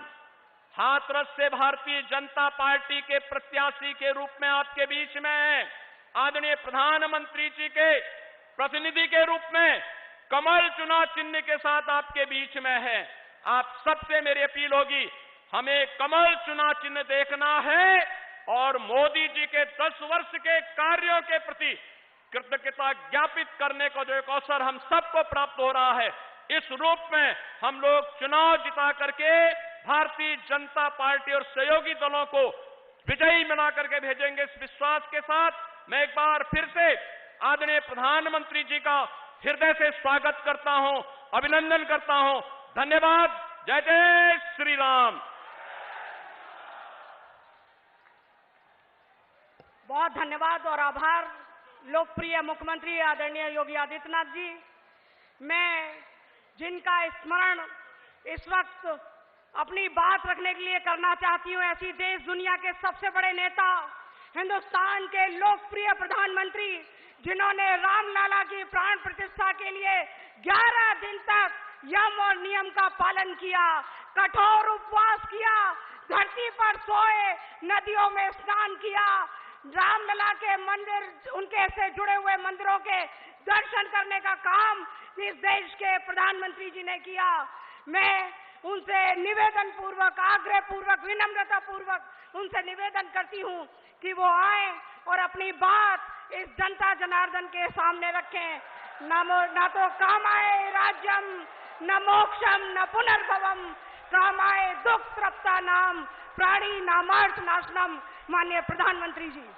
हाथरस से भारतीय जनता पार्टी के प्रत्याशी के रूप में आपके बीच में है। आदरणीय प्रधानमंत्री जी के प्रतिनिधि के रूप में कमल चुनाव चिन्ह के साथ आपके बीच में है। आप सबसे मेरी अपील होगी, हमें कमल चुनाव चिन्ह देखना है और मोदी जी के 10 वर्ष के कार्यों के प्रति कृतज्ञता ज्ञापित करने का जो एक अवसर हम सबको प्राप्त हो रहा है, इस रूप में हम लोग चुनाव जिता करके भारतीय जनता पार्टी और सहयोगी दलों को विजयी बना करके भेजेंगे। इस विश्वास के साथ मैं एक बार फिर से आदरणीय प्रधानमंत्री जी का हृदय से स्वागत करता हूं, अभिनंदन करता हूं। धन्यवाद। जय जय श्री राम। बहुत धन्यवाद और आभार लोकप्रिय मुख्यमंत्री आदरणीय योगी आदित्यनाथ जी। मैं जिनका स्मरण इस वक्त अपनी बात रखने के लिए करना चाहती हूं, ऐसी देश दुनिया के सबसे बड़े नेता, हिंदुस्तान के लोकप्रिय प्रधानमंत्री, जिन्होंने रामलला की प्राण प्रतिष्ठा के लिए 11 दिन तक यम और नियम का पालन किया, कठोर उपवास किया, धरती पर सोए, नदियों में स्नान किया, रामलला के मंदिर, उनके से जुड़े हुए मंदिरों के दर्शन करने का काम इस देश के प्रधानमंत्री जी ने किया। मैं उनसे निवेदन पूर्वक, आग्रह पूर्वक, विनम्रता पूर्वक उनसे निवेदन करती हूं कि वो आए और अपनी बात इस जनता जनार्दन के सामने रखें। न तो कामाय राज्यम न मोक्षम न पुनर्भवम, कामाय दुख तृप्ता नाम प्राणी नामार्थ नाशनम। माननीय प्रधानमंत्री जी।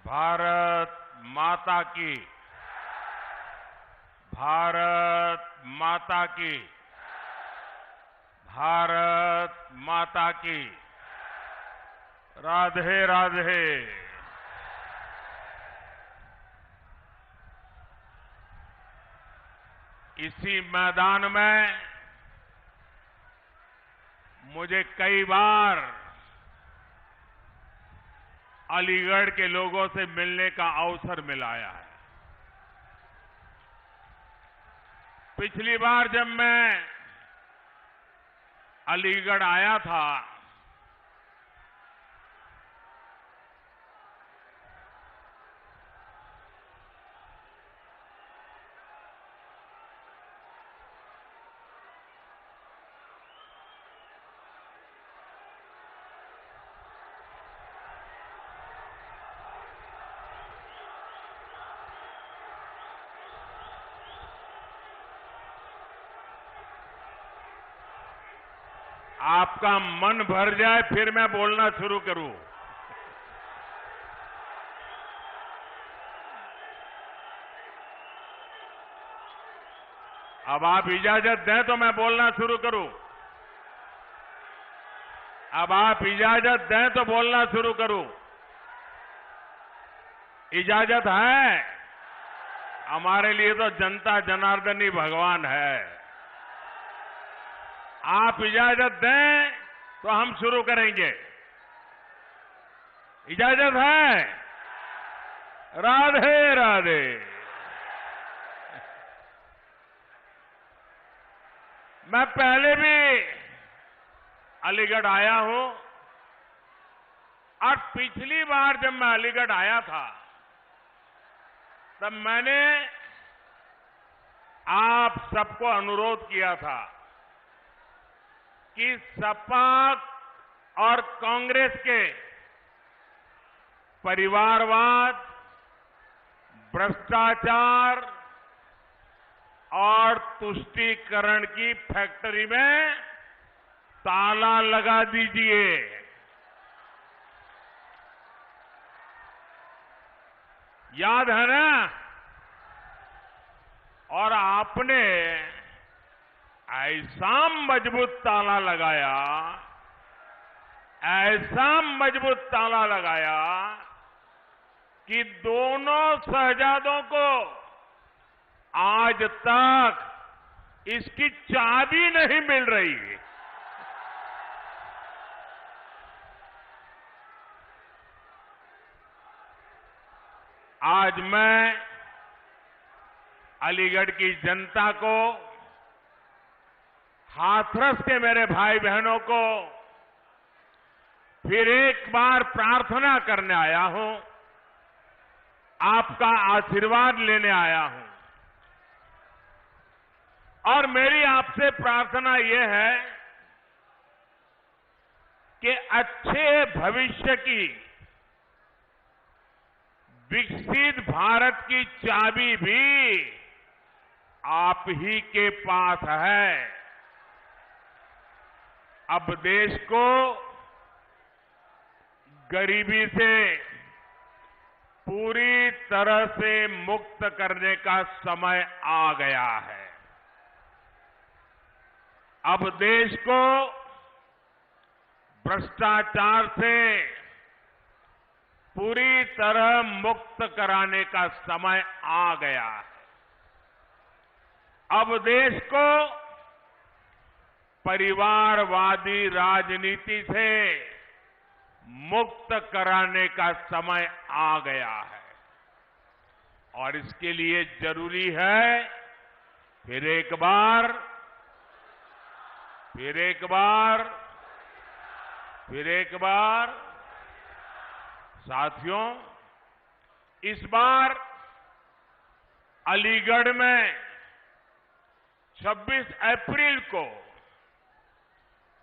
भारत माता की, भारत माता की, भारत माता की। राधे राधे। इसी मैदान में मुझे कई बार अलीगढ़ के लोगों से मिलने का अवसर मिलाया है। पिछली बार जब मैं अलीगढ़ आया था आपका मन भर जाए फिर मैं बोलना शुरू करूं। अब आप इजाजत दें तो मैं बोलना शुरू करूं। अब आप इजाजत दें तो बोलना शुरू करूं। इजाजत है? हमारे लिए तो जनता जनार्दन ही भगवान है। आप इजाजत दें तो हम शुरू करेंगे। इजाजत है? राधे राधे। मैं पहले भी अलीगढ़ आया हूं और पिछली बार जब मैं अलीगढ़ आया था तब मैंने आप सबको अनुरोध किया था कि सपा और कांग्रेस के परिवारवाद, भ्रष्टाचार और तुष्टीकरण की फैक्ट्री में ताला लगा दीजिए। याद है ना? और आपने ऐसा मजबूत ताला लगाया, ऐसा मजबूत ताला लगाया कि दोनों शहजादों को आज तक इसकी चाबी नहीं मिल रही। आज मैं अलीगढ़ की जनता को, हाथरस के मेरे भाई बहनों को फिर एक बार प्रार्थना करने आया हूं, आपका आशीर्वाद लेने आया हूं। और मेरी आपसे प्रार्थना यह है कि अच्छे भविष्य की, विकसित भारत की चाबी भी आप ही के पास है। अब देश को गरीबी से पूरी तरह से मुक्त करने का समय आ गया है। अब देश को भ्रष्टाचार से पूरी तरह मुक्त कराने का समय आ गया है। अब देश को परिवारवादी राजनीति से मुक्त कराने का समय आ गया है। और इसके लिए जरूरी है फिर एक बार साथियों, इस बार अलीगढ़ में 26 अप्रैल को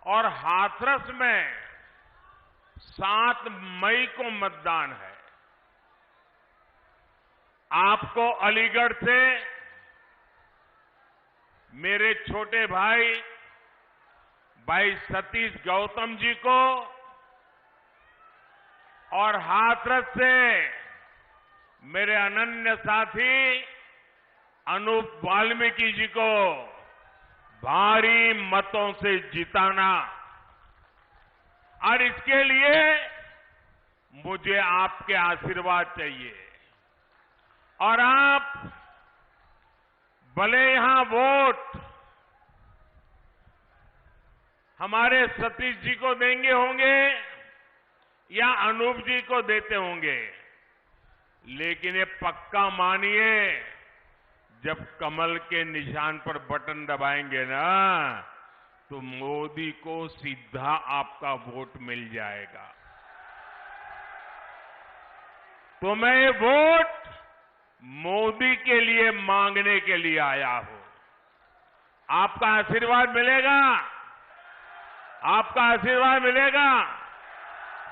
और हाथरस में 7 मई को मतदान है। आपको अलीगढ़ से मेरे छोटे भाई सतीश गौतम जी को और हाथरस से मेरे अनन्य साथी अनूप वाल्मीकि जी को भारी मतों से जिताना। और इसके लिए मुझे आपके आशीर्वाद चाहिए। और आप भले यहां वोट हमारे सतीश जी को देंगे होंगे या अनूप जी को देते होंगे, लेकिन ये पक्का मानिए, जब कमल के निशान पर बटन दबाएंगे ना तो मोदी को सीधा आपका वोट मिल जाएगा। तो मैं ये वोट मोदी के लिए मांगने के लिए आया हूं। आपका आशीर्वाद मिलेगा, आपका आशीर्वाद मिलेगा,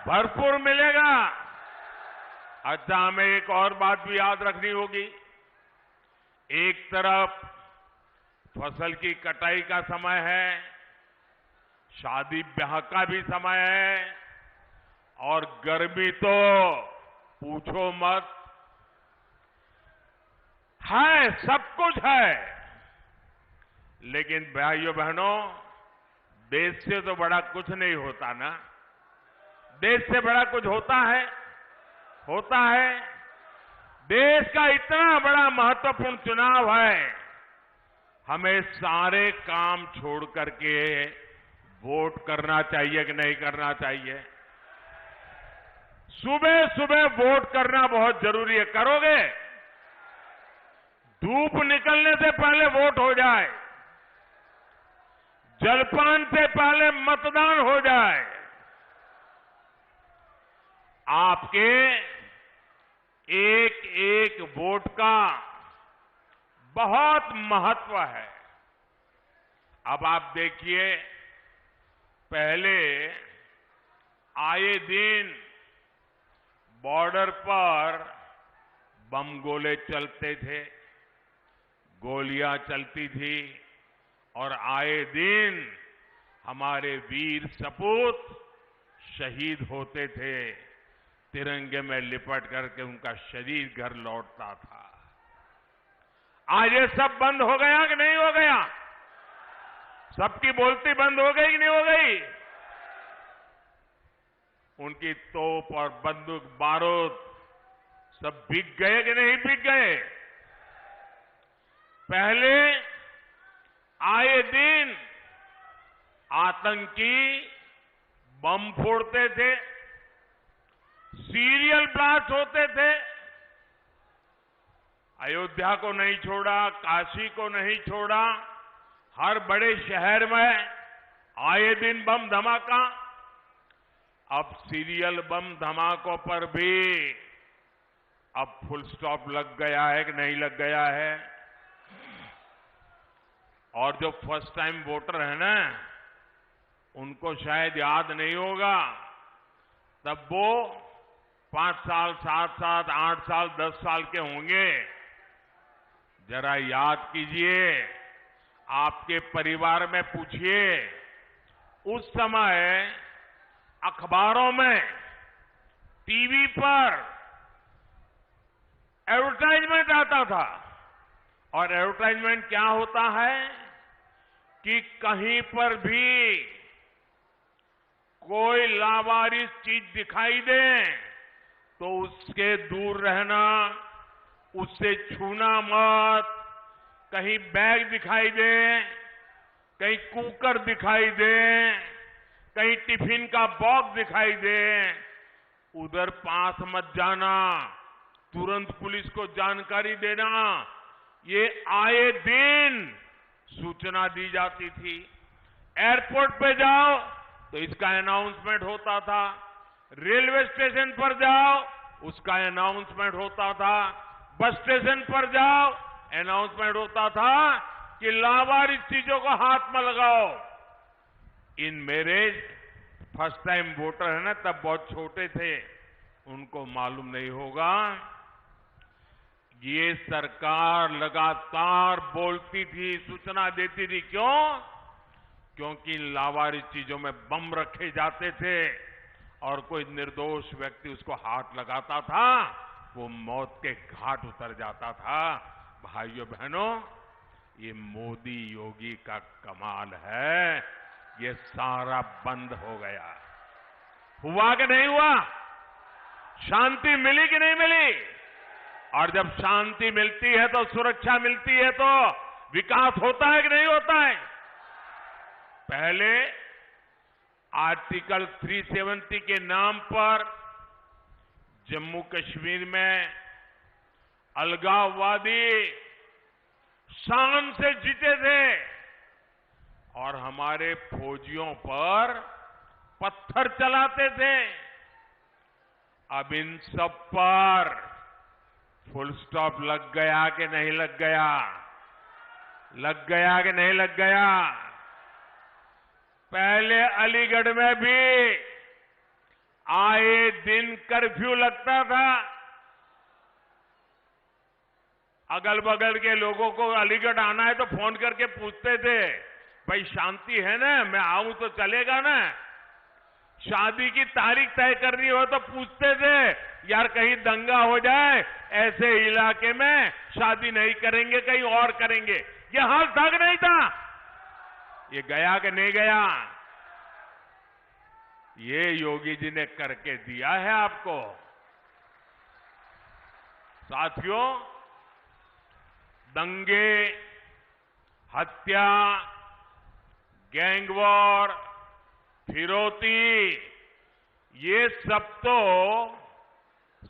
भरपूर मिलेगा। अच्छा, हमें एक और बात भी याद रखनी होगी। एक तरफ फसल की कटाई का समय है, शादी ब्याह का भी समय है, और गर्मी तो पूछो मत, है, सब कुछ है। लेकिन भाइयों बहनों, देश से तो बड़ा कुछ नहीं होता ना। देश से बड़ा कुछ होता है देश का इतना बड़ा महत्वपूर्ण चुनाव है, हमें सारे काम छोड़ करके वोट करना चाहिए कि नहीं करना चाहिए? सुबह सुबह वोट करना बहुत जरूरी है। करोगे? धूप निकलने से पहले वोट हो जाए, जलपान से पहले मतदान हो जाए। आपके एक एक वोट का बहुत महत्व है। अब आप देखिए, पहले आए दिन बॉर्डर पर बम गोले चलते थे, गोलियां चलती थी और आए दिन हमारे वीर सपूत शहीद होते थे। तिरंगे में लिपट करके उनका शरीर घर लौटता था। आज ये सब बंद हो गया कि नहीं हो गया? सबकी बोलती बंद हो गई कि नहीं हो गई? उनकी तोप और बंदूक बारूद सब बिक गए कि नहीं बिक गए? पहले आए दिन आतंकी बम फोड़ते थे, सीरियल ब्लास्ट होते थे। अयोध्या को नहीं छोड़ा, काशी को नहीं छोड़ा, हर बड़े शहर में आए दिन बम धमाका। अब सीरियल बम धमाकों पर भी अब फुल स्टॉप लग गया है कि नहीं लग गया है? और जो फर्स्ट टाइम वोटर है ना, उनको शायद याद नहीं होगा। तब वो 5 साल, 7 साल, 8 साल, 10 साल के होंगे। जरा याद कीजिए, आपके परिवार में पूछिए, उस समय अखबारों में, टीवी पर एडवर्टाइजमेंट आता था। और एडवर्टाइजमेंट क्या होता है कि कहीं पर भी कोई लावारिस चीज दिखाई दे तो उसके दूर रहना, उससे छूना मत। कहीं बैग दिखाई दे, कहीं कुकर दिखाई दे, कहीं टिफिन का बॉक्स दिखाई दे, उधर पास मत जाना, तुरंत पुलिस को जानकारी देना। ये आए दिन सूचना दी जाती थी। एयरपोर्ट पे जाओ तो इसका अनाउंसमेंट होता था, रेलवे स्टेशन पर जाओ उसका अनाउंसमेंट होता था, बस स्टेशन पर जाओ अनाउंसमेंट होता था कि लावारिस चीजों को हाथ में लगाओ। इन मेरे फर्स्ट टाइम वोटर है ना, तब बहुत छोटे थे, उनको मालूम नहीं होगा। ये सरकार लगातार बोलती थी, सूचना देती थी। क्यों? क्योंकि लावारिस चीजों में बम रखे जाते थे और कोई निर्दोष व्यक्ति उसको हाथ लगाता था, वो मौत के घाट उतर जाता था। भाइयों बहनों, ये मोदी योगी का कमाल है, ये सारा बंद हो गया। हुआ कि नहीं हुआ? शांति मिली कि नहीं मिली? और जब शांति मिलती है तो सुरक्षा मिलती है तो विकास होता है कि नहीं होता है? पहले आर्टिकल 370 के नाम पर जम्मू कश्मीर में अलगाववादी शान से जीते थे और हमारे फौजियों पर पत्थर चलाते थे। अब इन सब पर फुल स्टॉप लग गया कि नहीं लग गया? लग गया कि नहीं लग गया? पहले अलीगढ़ में भी आए दिन कर्फ्यू लगता था। अगल बगल के लोगों को अलीगढ़ आना है तो फोन करके पूछते थे, भाई शांति है ना, मैं आऊं तो चलेगा ना? शादी की तारीख तय करनी हो तो पूछते थे, यार कहीं दंगा हो जाए, ऐसे इलाके में शादी नहीं करेंगे, कहीं और करेंगे। ये हाल था कि नहीं था? ये गया कि नहीं गया? ये योगी जी ने करके दिया है आपको। साथियों, दंगे, हत्या, गैंगवॉर, फिरौती, ये सब तो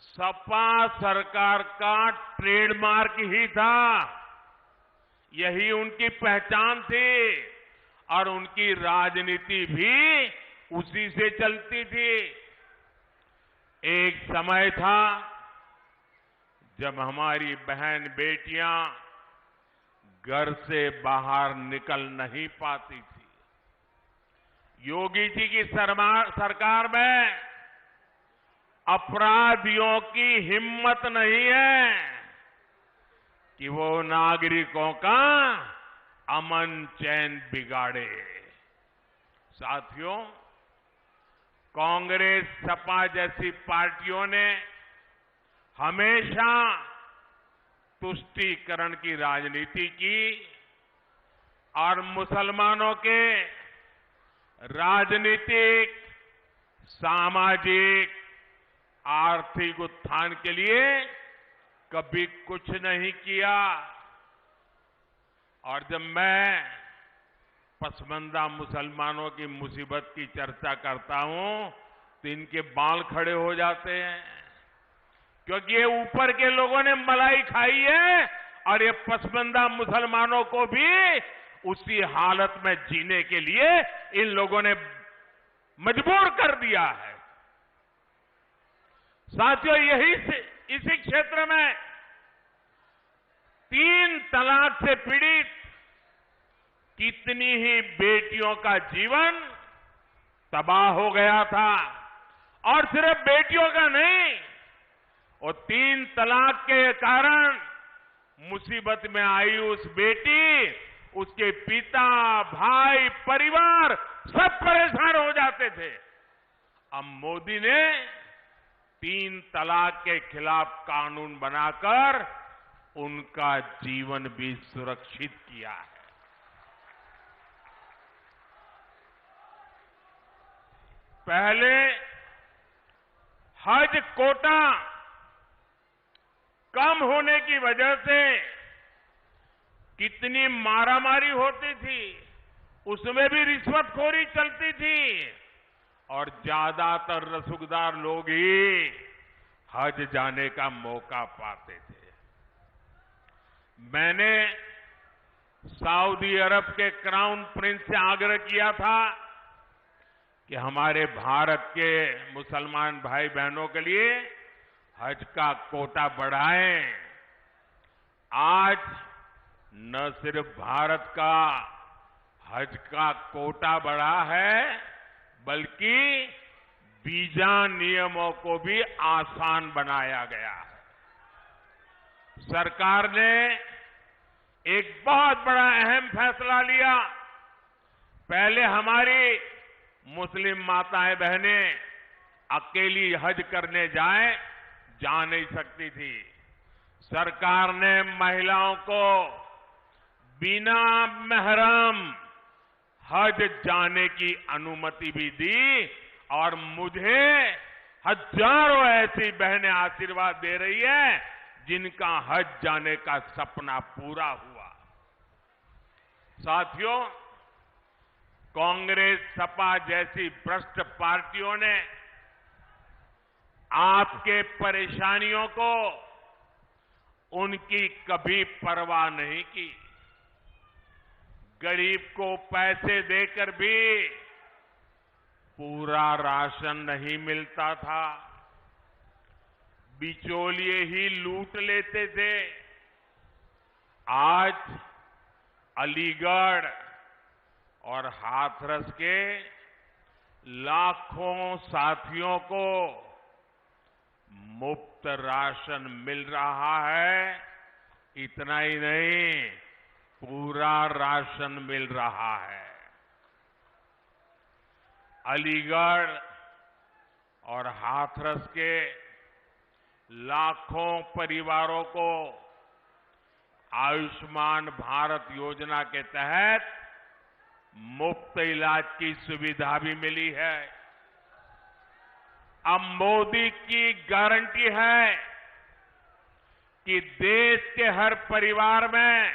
सपा सरकार का ट्रेडमार्क ही था। यही उनकी पहचान थी और उनकी राजनीति भी उसी से चलती थी। एक समय था जब हमारी बहन बेटियां घर से बाहर निकल नहीं पाती थी। योगी जी की सरकार में अपराधियों की हिम्मत नहीं है कि वो नागरिकों का अमन चैन बिगाड़े। साथियों, कांग्रेस, सपा जैसी पार्टियों ने हमेशा तुष्टीकरण की राजनीति की और मुसलमानों के राजनीतिक, सामाजिक, आर्थिक उत्थान के लिए कभी कुछ नहीं किया। और जब मैं पसमानदा मुसलमानों की मुसीबत की चर्चा करता हूं तो इनके बाल खड़े हो जाते हैं, क्योंकि ये ऊपर के लोगों ने मलाई खाई है और ये पसमानदा मुसलमानों को भी उसी हालत में जीने के लिए इन लोगों ने मजबूर कर दिया है। साथियों, इसी क्षेत्र में 3 तलाक से पीड़ित कितनी ही बेटियों का जीवन तबाह हो गया था। और सिर्फ बेटियों का नहीं, और 3 तलाक के कारण मुसीबत में आई उस बेटी, उसके पिता, भाई, परिवार सब परेशान हो जाते थे। अब मोदी ने 3 तलाक के खिलाफ कानून बनाकर उनका जीवन भी सुरक्षित किया है। पहले हज कोटा कम होने की वजह से कितनी मारामारी होती थी, उसमें भी रिश्वतखोरी चलती थी और ज्यादातर रसूखदार लोग ही हज जाने का मौका पाते थे। मैंने सऊदी अरब के क्राउन प्रिंस से आग्रह किया था कि हमारे भारत के मुसलमान भाई बहनों के लिए हज का कोटा बढ़ाएं। आज न सिर्फ भारत का हज का कोटा बढ़ा है, बल्कि वीजा नियमों को भी आसान बनाया गया है। सरकार ने एक बहुत बड़ा अहम फैसला लिया। पहले हमारी मुस्लिम माताएं बहनें अकेली हज करने जा नहीं सकती थी। सरकार ने महिलाओं को बिना महरम हज जाने की अनुमति भी दी और मुझे हजारों ऐसी बहनें आशीर्वाद दे रही है जिनका हज जाने का सपना पूरा हुआ। साथियों, कांग्रेस, सपा जैसी भ्रष्ट पार्टियों ने आपके परेशानियों को उनकी कभी परवाह नहीं की। गरीब को पैसे देकर भी पूरा राशन नहीं मिलता था, बिचौलिए ही लूट लेते थे। आज अलीगढ़ और हाथरस के लाखों साथियों को मुफ्त राशन मिल रहा है। इतना ही नहीं, पूरा राशन मिल रहा है। अलीगढ़ और हाथरस के लाखों परिवारों को आयुष्मान भारत योजना के तहत मुफ्त इलाज की सुविधा भी मिली है। अब मोदी की गारंटी है कि देश के हर परिवार में,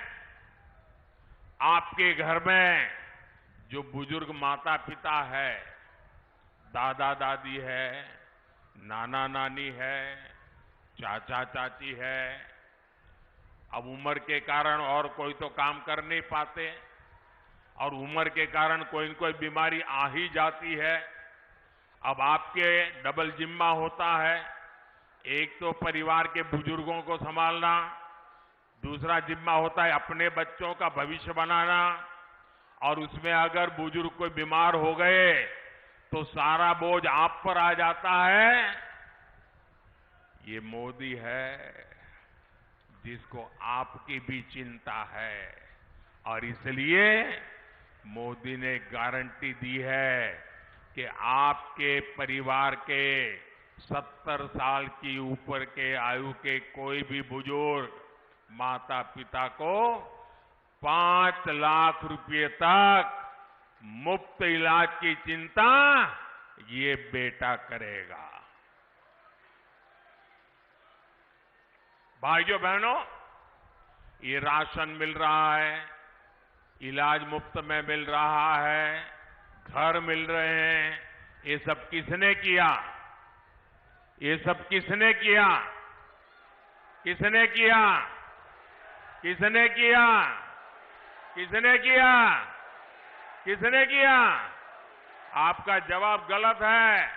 आपके घर में जो बुजुर्ग माता पिता है, दादा दादी है, नाना नानी है, चाचा चाची है, अब उम्र के कारण और कोई तो काम कर नहीं पाते और उम्र के कारण कोई न कोई बीमारी आ ही जाती है। अब आपके डबल जिम्मा होता है, एक तो परिवार के बुजुर्गों को संभालना, दूसरा जिम्मा होता है अपने बच्चों का भविष्य बनाना, और उसमें अगर बुजुर्ग कोई बीमार हो गए तो सारा बोझ आप पर आ जाता है। ये मोदी है जिसको आपकी भी चिंता है, और इसलिए मोदी ने गारंटी दी है कि आपके परिवार के 70 साल की ऊपर के आयु के कोई भी बुजुर्ग माता पिता को 5 लाख रुपए तक मुफ्त इलाज की चिंता ये बेटा करेगा। भाइयों बहनों, ये राशन मिल रहा है, इलाज मुफ्त में मिल रहा है, घर मिल रहे हैं, ये सब किसने किया? ये सब किसने किया? किसने किया? किसने किया? किसने किया? किसने किया? आपका जवाब गलत है।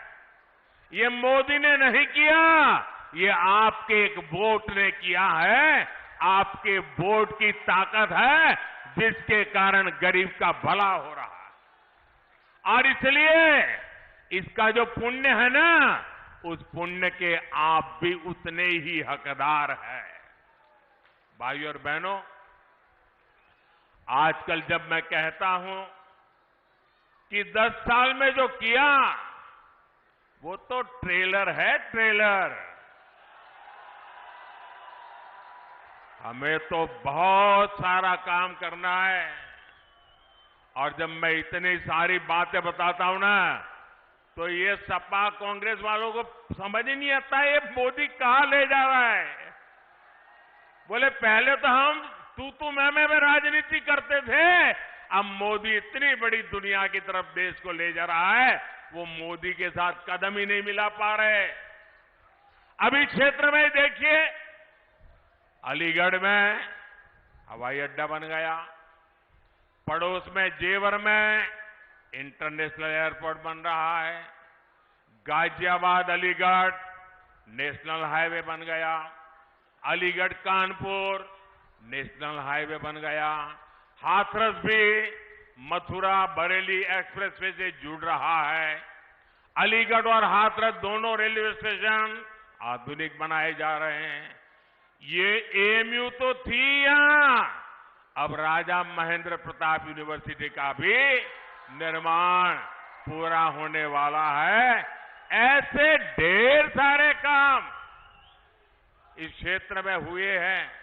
ये मोदी ने नहीं किया, ये आपके एक वोट ने किया है। आपके वोट की ताकत है जिसके कारण गरीब का भला हो रहा है, और इसलिए इसका जो पुण्य है ना, उस पुण्य के आप भी उतने ही हकदार हैं। भाइयों और बहनों, आजकल जब मैं कहता हूं कि 10 साल में जो किया वो तो ट्रेलर है, ट्रेलर। हमें तो बहुत सारा काम करना है, और जब मैं इतनी सारी बातें बताता हूं ना, तो ये सपा कांग्रेस वालों को समझ ही नहीं आता ये मोदी कहां ले जा रहा है। बोले पहले तो हम तू मैं राजनीति करते थे, अब मोदी इतनी बड़ी दुनिया की तरफ देश को ले जा रहा है, वो मोदी के साथ कदम ही नहीं मिला पा रहे। अभी क्षेत्र में देखिए, अलीगढ़ में हवाई अड्डा बन गया, पड़ोस में जेवर में इंटरनेशनल एयरपोर्ट बन रहा है, गाजियाबाद अलीगढ़ नेशनल हाईवे बन गया, अलीगढ़ कानपुर नेशनल हाईवे बन गया, हाथरस भी मथुरा बरेली एक्सप्रेसवे से जुड़ रहा है। अलीगढ़ और हाथरस दोनों रेलवे स्टेशन आधुनिक बनाए जा रहे हैं। ये एएमयू तो थी यहां, अब राजा महेंद्र प्रताप यूनिवर्सिटी का भी निर्माण पूरा होने वाला है। ऐसे ढेर सारे काम इस क्षेत्र में हुए हैं।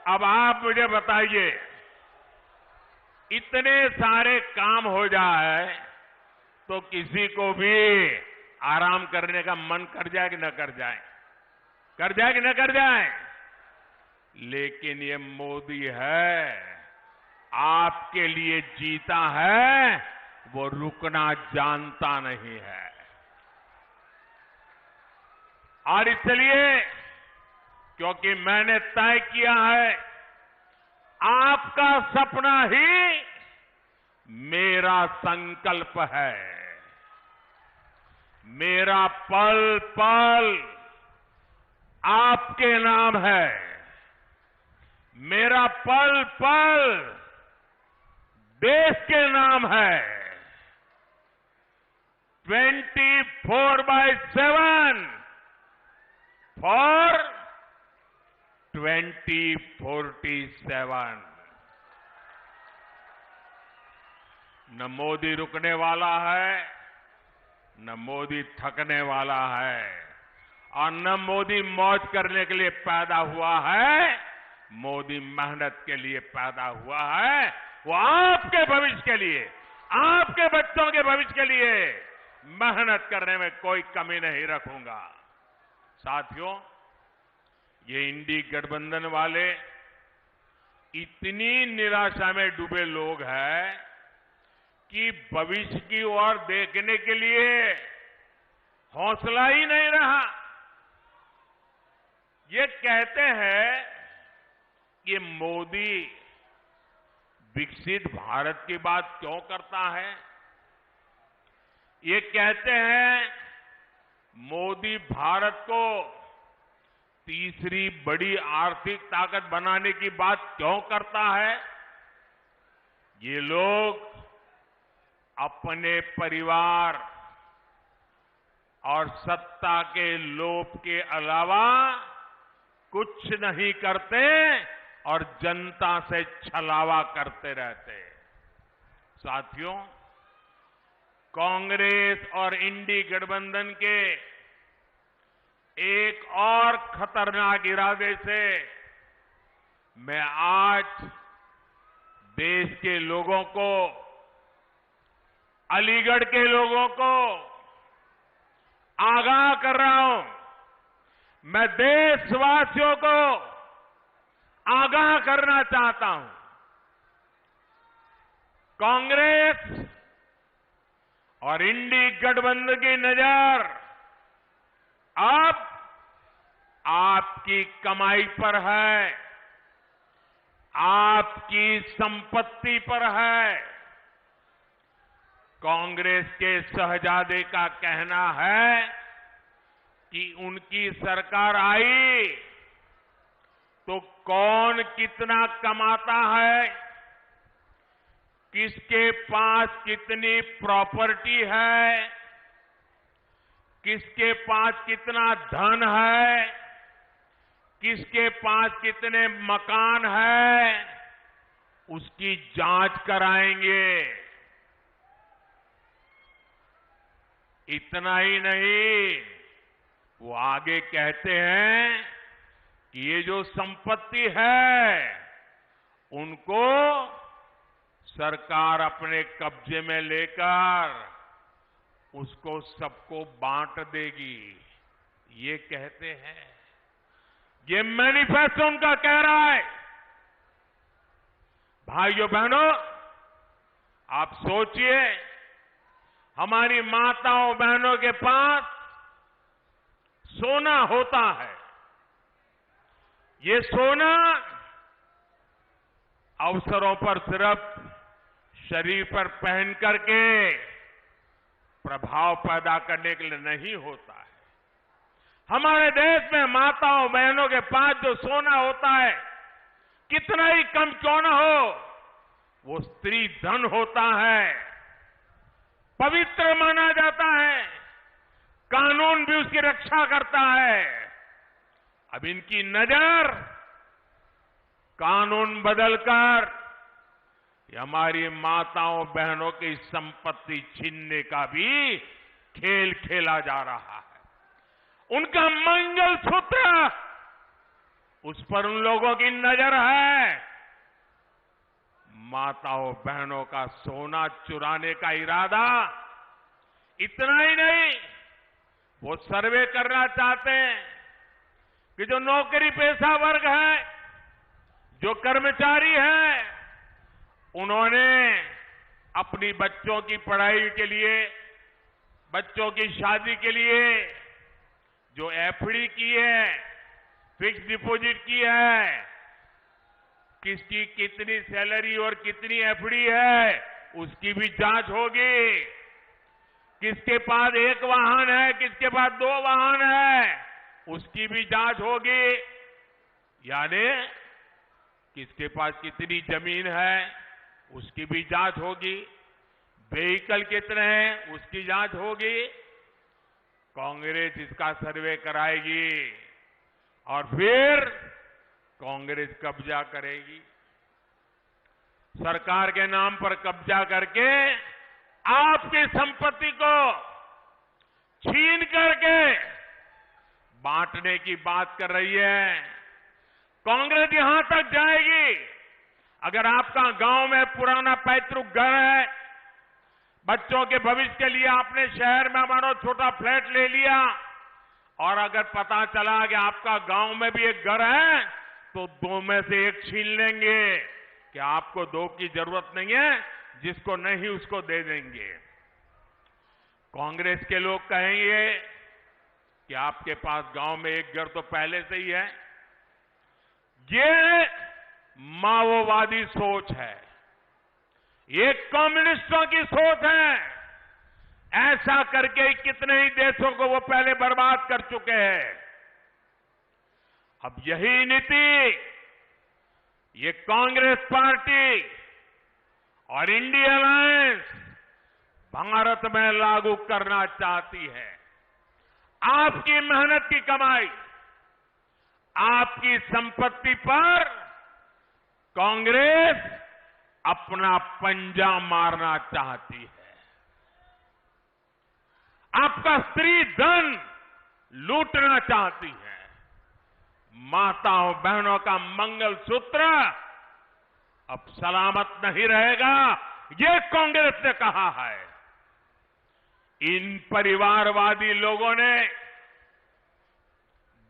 अब आप मुझे बताइए, इतने सारे काम हो जाए तो किसी को भी आराम करने का मन कर जाए कि न कर जाए? कर जाए कि न कर जाए? लेकिन ये मोदी है, आपके लिए जीता है, वो रुकना जानता नहीं है। और इसलिए क्योंकि मैंने तय किया है, आपका सपना ही मेरा संकल्प है। मेरा पल पल आपके नाम है। मेरा पल पल देश के नाम है। 24/7 फॉर 2047। न मोदी रुकने वाला है, न मोदी थकने वाला है, और न मोदी मौज करने के लिए पैदा हुआ है। मोदी मेहनत के लिए पैदा हुआ है, वो आपके भविष्य के लिए, आपके बच्चों के भविष्य के लिए मेहनत करने में कोई कमी नहीं रखूंगा। साथियों, ये इंडी गठबंधन वाले इतनी निराशा में डूबे लोग हैं कि भविष्य की ओर देखने के लिए हौसला ही नहीं रहा। ये कहते हैं कि मोदी विकसित भारत की बात क्यों करता है। ये कहते हैं मोदी भारत को तीसरी बड़ी आर्थिक ताकत बनाने की बात क्यों करता है। ये लोग अपने परिवार और सत्ता के लोभ के अलावा कुछ नहीं करते और जनता से छलावा करते रहते। साथियों, कांग्रेस और इंडी गठबंधन के एक और खतरनाक इरादे से मैं आज देश के लोगों को, अलीगढ़ के लोगों को आगाह कर रहा हूं। मैं देशवासियों को आगाह करना चाहता हूं। कांग्रेस और इंडी गठबंधन की नजर अब आपकी कमाई पर है, आपकी संपत्ति पर है। कांग्रेस के शहजादे का कहना है कि उनकी सरकार आई तो कौन कितना कमाता है, किसके पास कितनी प्रॉपर्टी है, किसके पास कितना धन है, किसके पास कितने मकान है, उसकी जांच कराएंगे। इतना ही नहीं, वो आगे कहते हैं कि ये जो संपत्ति है उनको सरकार अपने कब्जे में लेकर उसको सबको बांट देगी, ये कहते हैं। ये मैनिफेस्टो उनका कह रहा है। भाइयों बहनों, आप सोचिए, हमारी माताओं बहनों के पास सोना होता है। ये सोना अवसरों पर सिर्फ शरीर पर पहन करके प्रभाव पैदा करने के लिए नहीं होता है। हमारे देश में माताओं बहनों के पास जो सोना होता है, कितना ही कम क्यों न हो, वो स्त्री धन होता है, पवित्र माना जाता है, कानून भी उसकी रक्षा करता है। अब इनकी नजर कानून बदलकर हमारी माताओं बहनों की संपत्ति छीनने का भी खेल खेला जा रहा है। उनका मंगलसूत्र, उस पर उन लोगों की नजर है। माताओं बहनों का सोना चुराने का इरादा। इतना ही नहीं, वो सर्वे करना चाहते हैं कि जो नौकरी पेशा वर्ग है, जो कर्मचारी है, उन्होंने अपनी बच्चों की पढ़ाई के लिए, बच्चों की शादी के लिए जो एफडी की है, फिक्स डिपॉजिट की है, किसकी कितनी सैलरी और कितनी एफडी है, उसकी भी जांच होगी। किसके पास एक वाहन है, किसके पास 2 वाहन है, उसकी भी जांच होगी। यानी किसके पास कितनी जमीन है, उसकी भी जांच होगी। व्हीकल कितने हैं, उसकी जांच होगी। कांग्रेस इसका सर्वे कराएगी और फिर कांग्रेस कब्जा करेगी। सरकार के नाम पर कब्जा करके आपकी संपत्ति को छीन करके बांटने की बात कर रही है। कांग्रेस यहां तक जाएगी, अगर आपका गांव में पुराना पैतृक घर है, बच्चों के भविष्य के लिए आपने शहर में हमारा छोटा फ्लैट ले लिया, और अगर पता चला कि आपका गांव में भी एक घर है, तो 2 में से 1 छीन लेंगे कि आपको 2 की जरूरत नहीं है, जिसको नहीं उसको दे देंगे। कांग्रेस के लोग कहेंगे कि आपके पास गांव में एक घर तो पहले से ही है। ये माओवादी सोच है, ये कम्युनिस्टों की सोच है। ऐसा करके कितने ही देशों को वो पहले बर्बाद कर चुके हैं। अब यही नीति ये कांग्रेस पार्टी और इंडिया अलायंस भारत में लागू करना चाहती है। आपकी मेहनत की कमाई, आपकी संपत्ति पर कांग्रेस अपना पंजा मारना चाहती है। आपका स्त्री धन लूटना चाहती है। माताओं बहनों का मंगलसूत्र अब सलामत नहीं रहेगा, ये कांग्रेस ने कहा है। इन परिवारवादी लोगों ने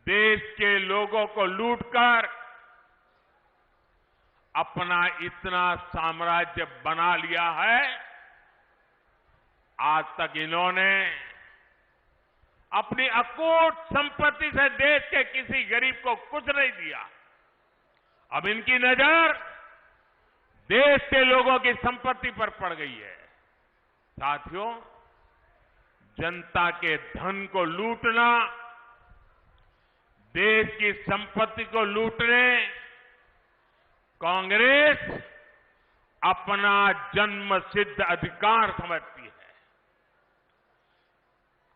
देश के लोगों को लूटकर अपना इतना साम्राज्य बना लिया है। आज तक इन्होंने अपनी अकूट संपत्ति से देश के किसी गरीब को कुछ नहीं दिया। अब इनकी नजर देश के लोगों की संपत्ति पर पड़ गई है। साथियों, जनता के धन को लूटना, देश की संपत्ति को लूटने कांग्रेस अपना जन्मसिद्ध अधिकार समझती है।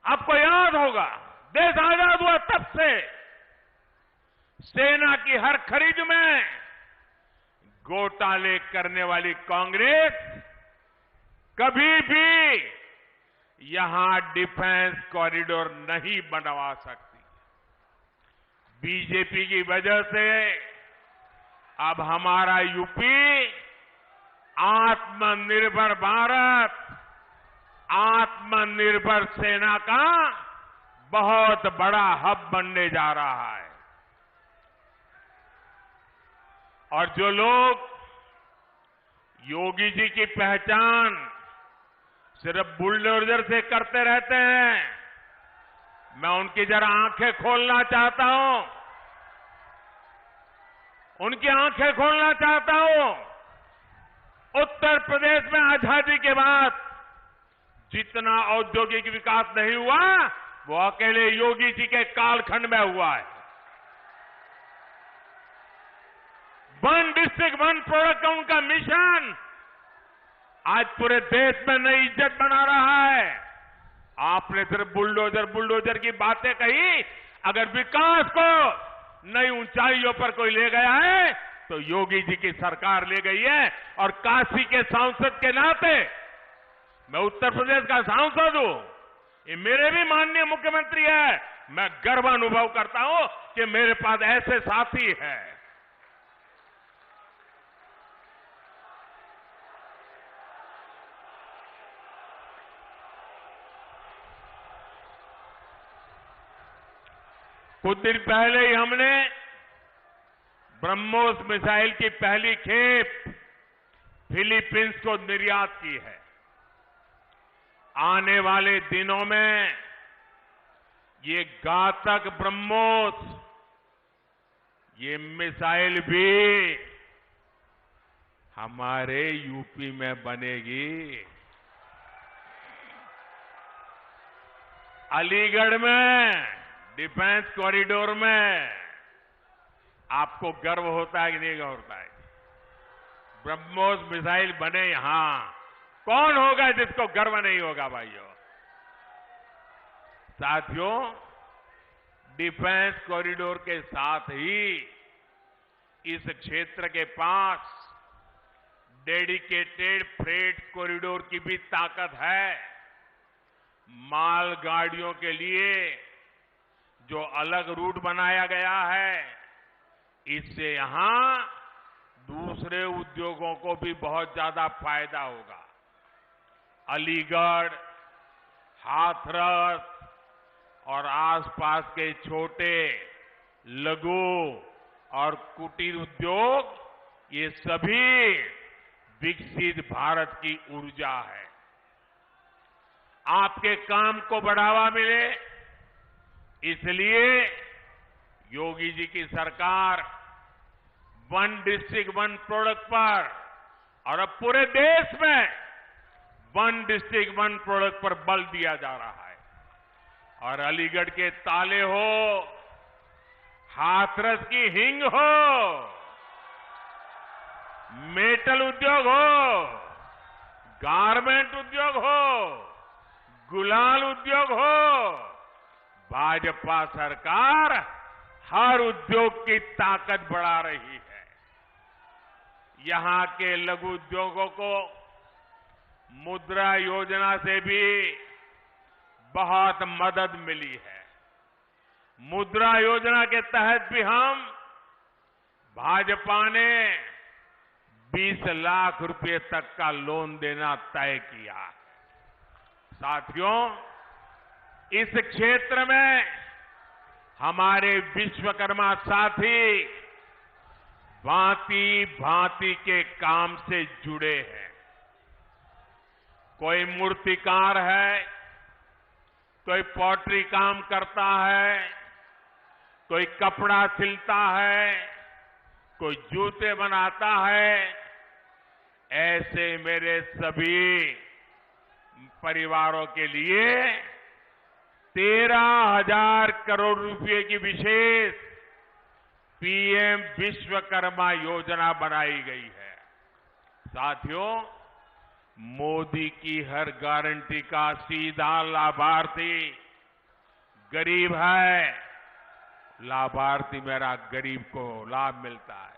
आपको याद होगा, देश आजाद हुआ तब से सेना की हर खरीद में घोटाले करने वाली कांग्रेस कभी भी यहां डिफेंस कॉरिडोर नहीं बनवा सकती। बीजेपी की वजह से अब हमारा यूपी आत्मनिर्भर भारत, आत्मनिर्भर सेना का बहुत बड़ा हब बनने जा रहा है। और जो लोग योगी जी की पहचान सिर्फ बुलडोजर से करते रहते हैं, मैं उनकी जरा आंखें खोलना चाहता हूं, उनकी आंखें खोलना चाहता हूं। उत्तर प्रदेश में आजादी के बाद जितना औद्योगिक विकास नहीं हुआ, वो अकेले योगी जी के कालखंड में हुआ है। 1 डिस्ट्रिक्ट 1 प्रोडक्ट का उनका मिशन आज पूरे देश में नई इज्जत बना रहा है। आपने सिर्फ बुलडोजर की बातें कही, अगर विकास को नई ऊंचाइयों पर कोई ले गया है तो योगी जी की सरकार ले गई है। और काशी के सांसद के नाते, मैं उत्तर प्रदेश का सांसद हूं, ये मेरे भी माननीय मुख्यमंत्री है, मैं गर्व अनुभव करता हूं कि मेरे पास ऐसे साथी हैं। कुछ दिन पहले ही हमने ब्रह्मोस मिसाइल की पहली खेप फिलीपींस को निर्यात की है। आने वाले दिनों में ये घातक ब्रह्मोस, ये मिसाइल भी हमारे यूपी में बनेगी। अलीगढ़ में डिफेंस कॉरिडोर में आपको गर्व होता है कि नहीं होता है? ब्रह्मोस मिसाइल बने यहां, कौन होगा जिसको गर्व नहीं होगा भाइयों? साथियों, डिफेंस कॉरिडोर के साथ ही इस क्षेत्र के पास डेडिकेटेड फ्रेट कॉरिडोर की भी ताकत है। मालगाड़ियों के लिए जो अलग रूट बनाया गया है, इससे यहां दूसरे उद्योगों को भी बहुत ज्यादा फायदा होगा। अलीगढ़, हाथरस और आसपास के छोटे, लघु और कुटीर उद्योग, ये सभी विकसित भारत की ऊर्जा है। आपके काम को बढ़ावा मिले, इसलिए योगी जी की सरकार वन डिस्ट्रिक्ट वन प्रोडक्ट पर और अब पूरे देश में वन डिस्ट्रिक्ट वन प्रोडक्ट पर बल दिया जा रहा है। और अलीगढ़ के ताले हो, हाथरस की हिंग हो, मेटल उद्योग हो, गारमेंट उद्योग हो, गुलाल उद्योग हो, भाजपा सरकार हर उद्योग की ताकत बढ़ा रही है। यहां के लघु उद्योगों को मुद्रा योजना से भी बहुत मदद मिली है। मुद्रा योजना के तहत भी हम भाजपा ने 20 लाख रुपए तक का लोन देना तय किया है। साथियों, इस क्षेत्र में हमारे विश्वकर्मा साथी भांति भांति के काम से जुड़े हैं। कोई मूर्तिकार है, कोई पॉटरी काम करता है, कोई कपड़ा सिलता है, कोई जूते बनाता है। ऐसे मेरे सभी परिवारों के लिए 13,000 करोड़ रुपए की विशेष पीएम विश्वकर्मा योजना बनाई गई है। साथियों, मोदी की हर गारंटी का सीधा लाभार्थी गरीब है। लाभार्थी मेरा गरीब को लाभ मिलता है।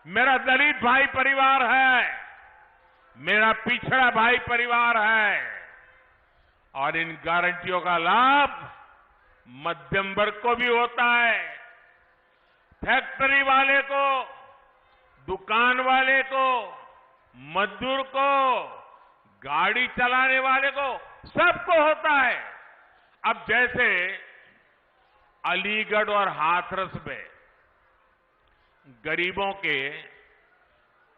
मेरा दलित भाई परिवार है, मेरा पिछड़ा भाई परिवार है, और इन गारंटियों का लाभ मध्यम वर्ग को भी होता है। फैक्ट्री वाले को, दुकान वाले को, मजदूर को, गाड़ी चलाने वाले को, सबको होता है। अब जैसे अलीगढ़ और हाथरस में गरीबों के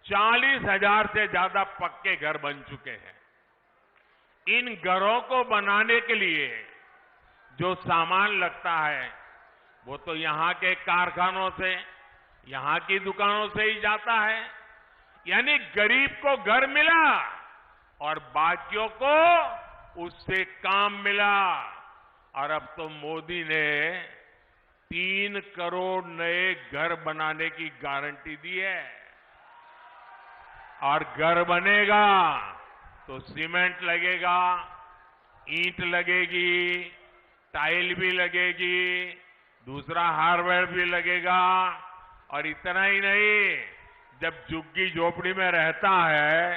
40,000 से ज्यादा पक्के घर बन चुके हैं। इन घरों को बनाने के लिए जो सामान लगता है वो तो यहां के कारखानों से, यहां की दुकानों से ही जाता है। यानी गरीब को घर मिला और बाकियों को उससे काम मिला। और अब तो मोदी ने 3 करोड़ नए घर बनाने की गारंटी दी है। और घर बनेगा तो सीमेंट लगेगा, ईंट लगेगी, टाइल भी लगेगी, दूसरा हार्डवेयर भी लगेगा। और इतना ही नहीं, जब झुग्गी झोपड़ी में रहता है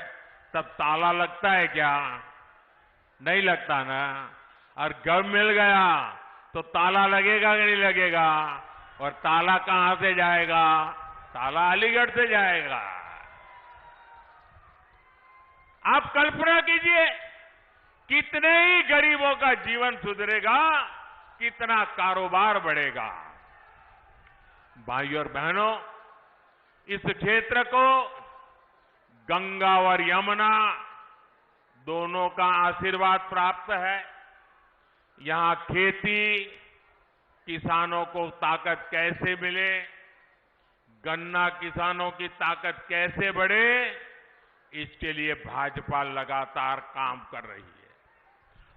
तब ताला लगता है क्या? नहीं लगता ना। और घर मिल गया तो ताला लगेगा कि नहीं लगेगा? और ताला कहां से जाएगा? ताला अलीगढ़ से जाएगा। आप कल्पना कीजिए, कितने ही गरीबों का जीवन सुधरेगा, कितना कारोबार बढ़ेगा। भाइयों और बहनों, इस क्षेत्र को गंगा और यमुना दोनों का आशीर्वाद प्राप्त है। यहां खेती, किसानों को ताकत कैसे मिले, गन्ना किसानों की ताकत कैसे बढ़े, इसके लिए भाजपा लगातार काम कर रही है।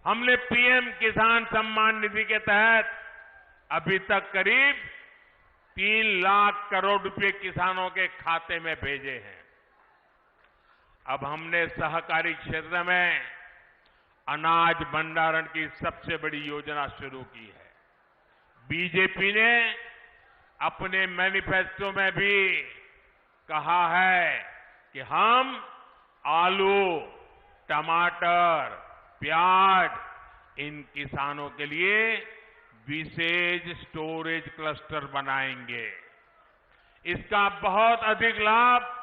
हमने पीएम किसान सम्मान निधि के तहत अभी तक करीब 3 लाख करोड़ रुपए किसानों के खाते में भेजे हैं। अब हमने सहकारी क्षेत्र में अनाज भंडारण की सबसे बड़ी योजना शुरू की है। बीजेपी ने अपने मैनिफेस्टो में भी कहा है कि हम आलू, टमाटर, प्याज इन किसानों के लिए विशेष स्टोरेज क्लस्टर बनाएंगे। इसका बहुत अधिक लाभ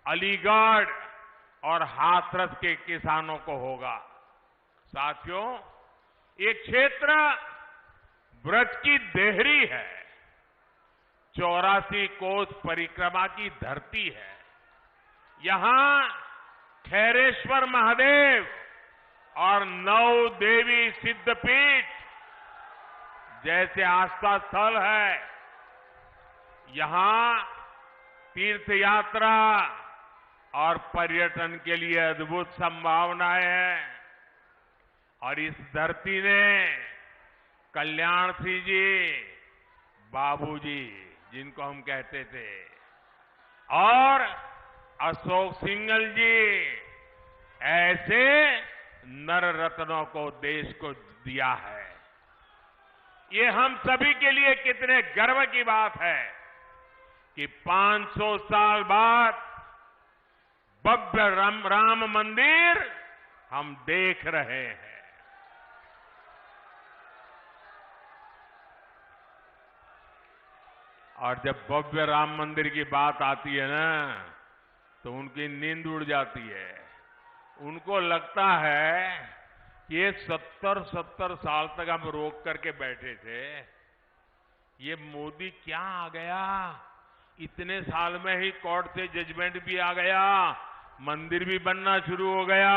अलीगढ़ और हाथरस के किसानों को होगा। साथियों, ये क्षेत्र ब्रज की देहरी है, 84 कोस परिक्रमा की धरती है। यहां खैरेश्वर महादेव और 9 देवी सिद्धपीठ जैसे आस्था स्थल है। यहां तीर्थ यात्रा और पर्यटन के लिए अद्भुत संभावनाएं हैं। और इस धरती ने कल्याण सिंह जी, बाबूजी जिनको हम कहते थे, और अशोक सिंघल जी ऐसे नर रत्नों को देश को दिया है। ये हम सभी के लिए कितने गर्व की बात है कि 500 साल बाद भव्य राम मंदिर हम देख रहे हैं। और जब भव्य राम मंदिर की बात आती है ना, तो उनकी नींद उड़ जाती है। उनको लगता है कि ये 70 साल तक हम रोक करके बैठे थे, ये मोदी क्या आ गया, इतने साल में ही कोर्ट से जजमेंट भी आ गया, मंदिर भी बनना शुरू हो गया,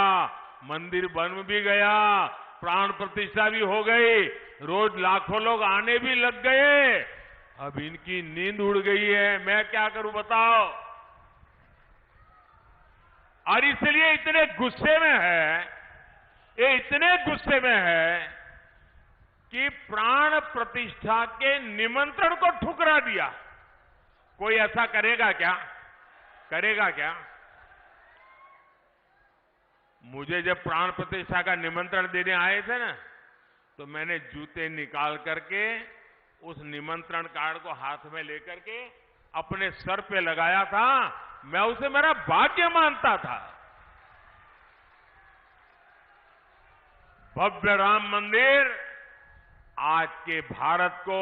मंदिर बन भी गया, प्राण प्रतिष्ठा भी हो गई, रोज लाखों लोग आने भी लग गए। अब इनकी नींद उड़ गई है, मैं क्या करूं बताओ। और इसलिए इतने गुस्से में है, ये इतने गुस्से में है कि प्राण प्रतिष्ठा के निमंत्रण को ठुकरा दिया। कोई ऐसा करेगा क्या? करेगा क्या? मुझे जब प्राण प्रतिष्ठा का निमंत्रण देने आए थे ना, तो मैंने जूते निकाल करके उस निमंत्रण कार्ड को हाथ में लेकर के अपने सर पे लगाया था। मैं उसे मेरा भाग्य मानता था। भव्य राम मंदिर आज के भारत को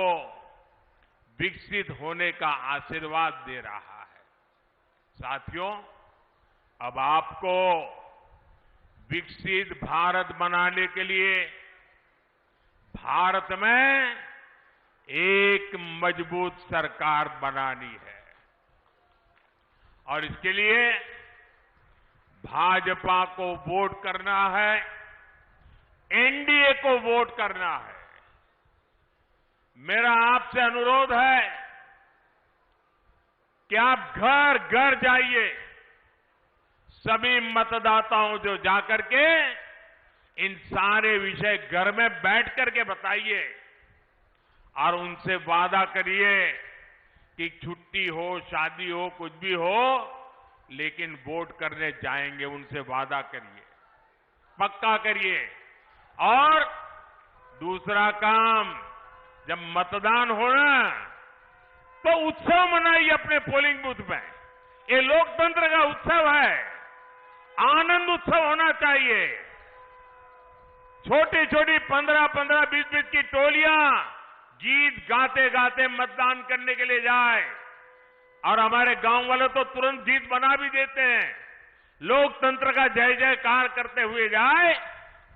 विकसित होने का आशीर्वाद दे रहा है। साथियों, अब आपको विकसित भारत बनाने के लिए भारत में एक मजबूत सरकार बनानी है। और इसके लिए भाजपा को वोट करना है, एनडीए को वोट करना है। मेरा आपसे अनुरोध है कि आप घर घर जाइए, सभी मतदाताओं जो जाकर के इन सारे विषय घर में बैठ करके बताइए और उनसे वादा करिए कि छुट्टी हो, शादी हो, कुछ भी हो, लेकिन वोट करने जाएंगे। उनसे वादा करिए, पक्का करिए। और दूसरा काम, जब मतदान हो ना, तो उत्सव मनाइए अपने पोलिंग बूथ में। ये लोकतंत्र का उत्सव है, आनंद उत्सव होना चाहिए। छोटी छोटी 15-15, 20-20 की टोलियां गीत गाते गाते मतदान करने के लिए जाए। और हमारे गांव वाले तो तुरंत गीत बना भी देते हैं। लोकतंत्र का जय जयकार करते हुए जाए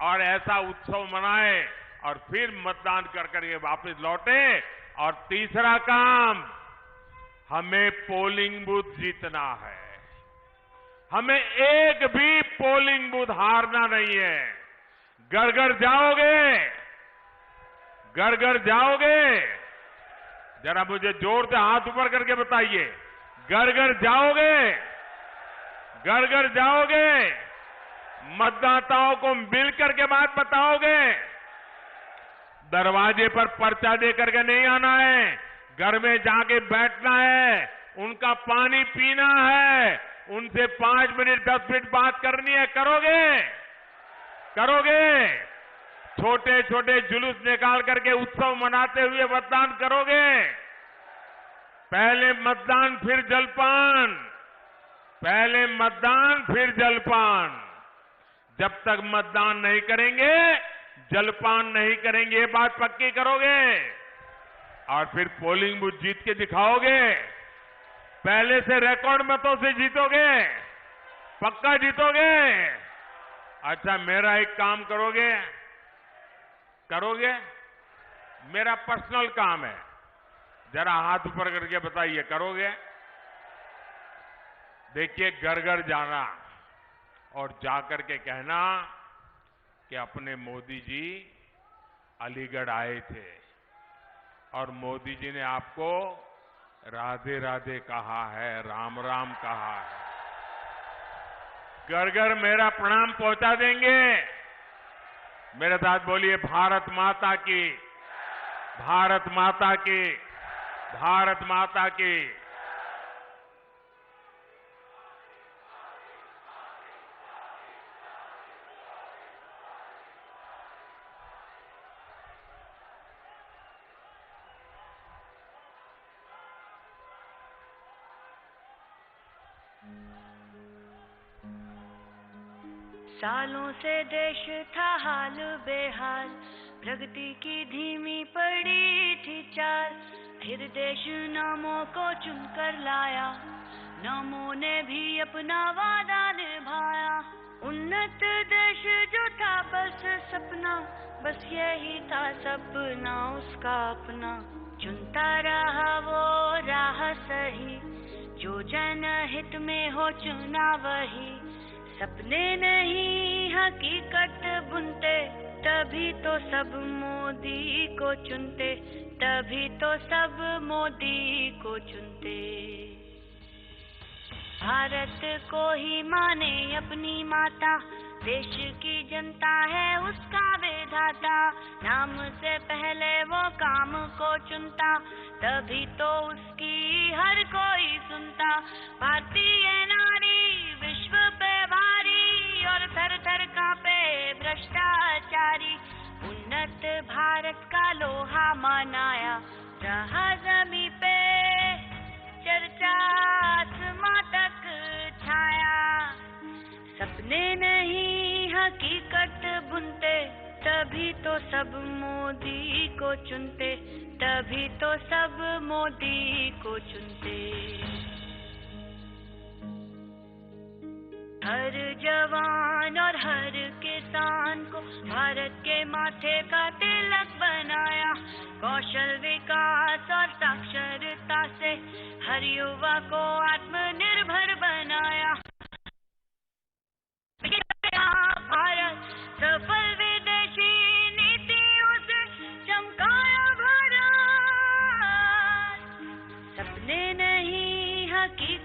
और ऐसा उत्सव मनाए और फिर मतदान कर करके वापस लौटे। और तीसरा काम, हमें पोलिंग बूथ जीतना है। हमें एक भी पोलिंग बूथ हारना नहीं है। घर घर जाओगे, घर घर जाओगे, जरा मुझे जोर से हाथ ऊपर करके बताइए। घर घर जाओगे, घर घर जाओगे, मतदाताओं को मिल करके बात बताओगे। दरवाजे पर पर्चा दे करके नहीं आना है, घर में जाके बैठना है, उनका पानी पीना है, उनसे 5 मिनट 10 मिनट बात करनी है। करोगे? करोगे? छोटे छोटे जुलूस निकाल करके उत्सव मनाते हुए मतदान करोगे? पहले मतदान फिर जलपान, पहले मतदान फिर जलपान। जब तक मतदान नहीं करेंगे, जलपान नहीं करेंगे, ये बात पक्की करोगे? और फिर पोलिंग बूथ जीत के दिखाओगे? पहले से रिकॉर्ड मतों से जीतोगे, पक्का जीतोगे। अच्छा, मेरा एक काम करोगे? मेरा पर्सनल काम है, जरा हाथ ऊपर करके बताइए, करोगे? देखिए, घर घर जाना और जाकर के कहना कि अपने मोदी जी अलीगढ़ आए थे और मोदी जी ने आपको राधे राधे कहा है, राम राम कहा है। घर घर मेरा प्रणाम पहुंचा देंगे। मेरे साथ बोलिए, भारत माता की, भारत माता की, भारत माता की। सालों से देश था हाल बेहाल, प्रगति की धीमी पड़ी थी चाल। फिर देश नामों को चुनकर लाया, नामों ने भी अपना वादा निभाया। उन्नत देश जो था बस सपना, बस यही था सपना उसका अपना। चुनता रहा वो राह सही, जो जनहित में हो चुना वही। सपने नहीं हकीकत बुनते, तभी तो सब मोदी को चुनते, तभी तो सब मोदी को चुनते। भारत को ही माने अपनी माता, देश की जनता है उसका विधाता। नाम से पहले वो काम को चुनता, तभी तो उसकी हर कोई सुनता। भारतीय नारी विश्व पे भारी, और थर थर कांपे भ्रष्टाचारी। उन्नत भारत का लोहा मनाया, रहा जमी पे चर्चा आसमां तक छाया। सपने नहीं हकीकत बुनते, तभी तो सब मोदी को चुनते, तभी तो सब मोदी को चुनते। हर जवान और हर किसान को भारत के माथे का तिलक बनाया। कौशल विकास और साक्षरता से हर युवा को आत्मनिर्भर बनाया। भारत सफल विदेशी नीतियों से चमकाया भारत। सपने नहीं हकीकत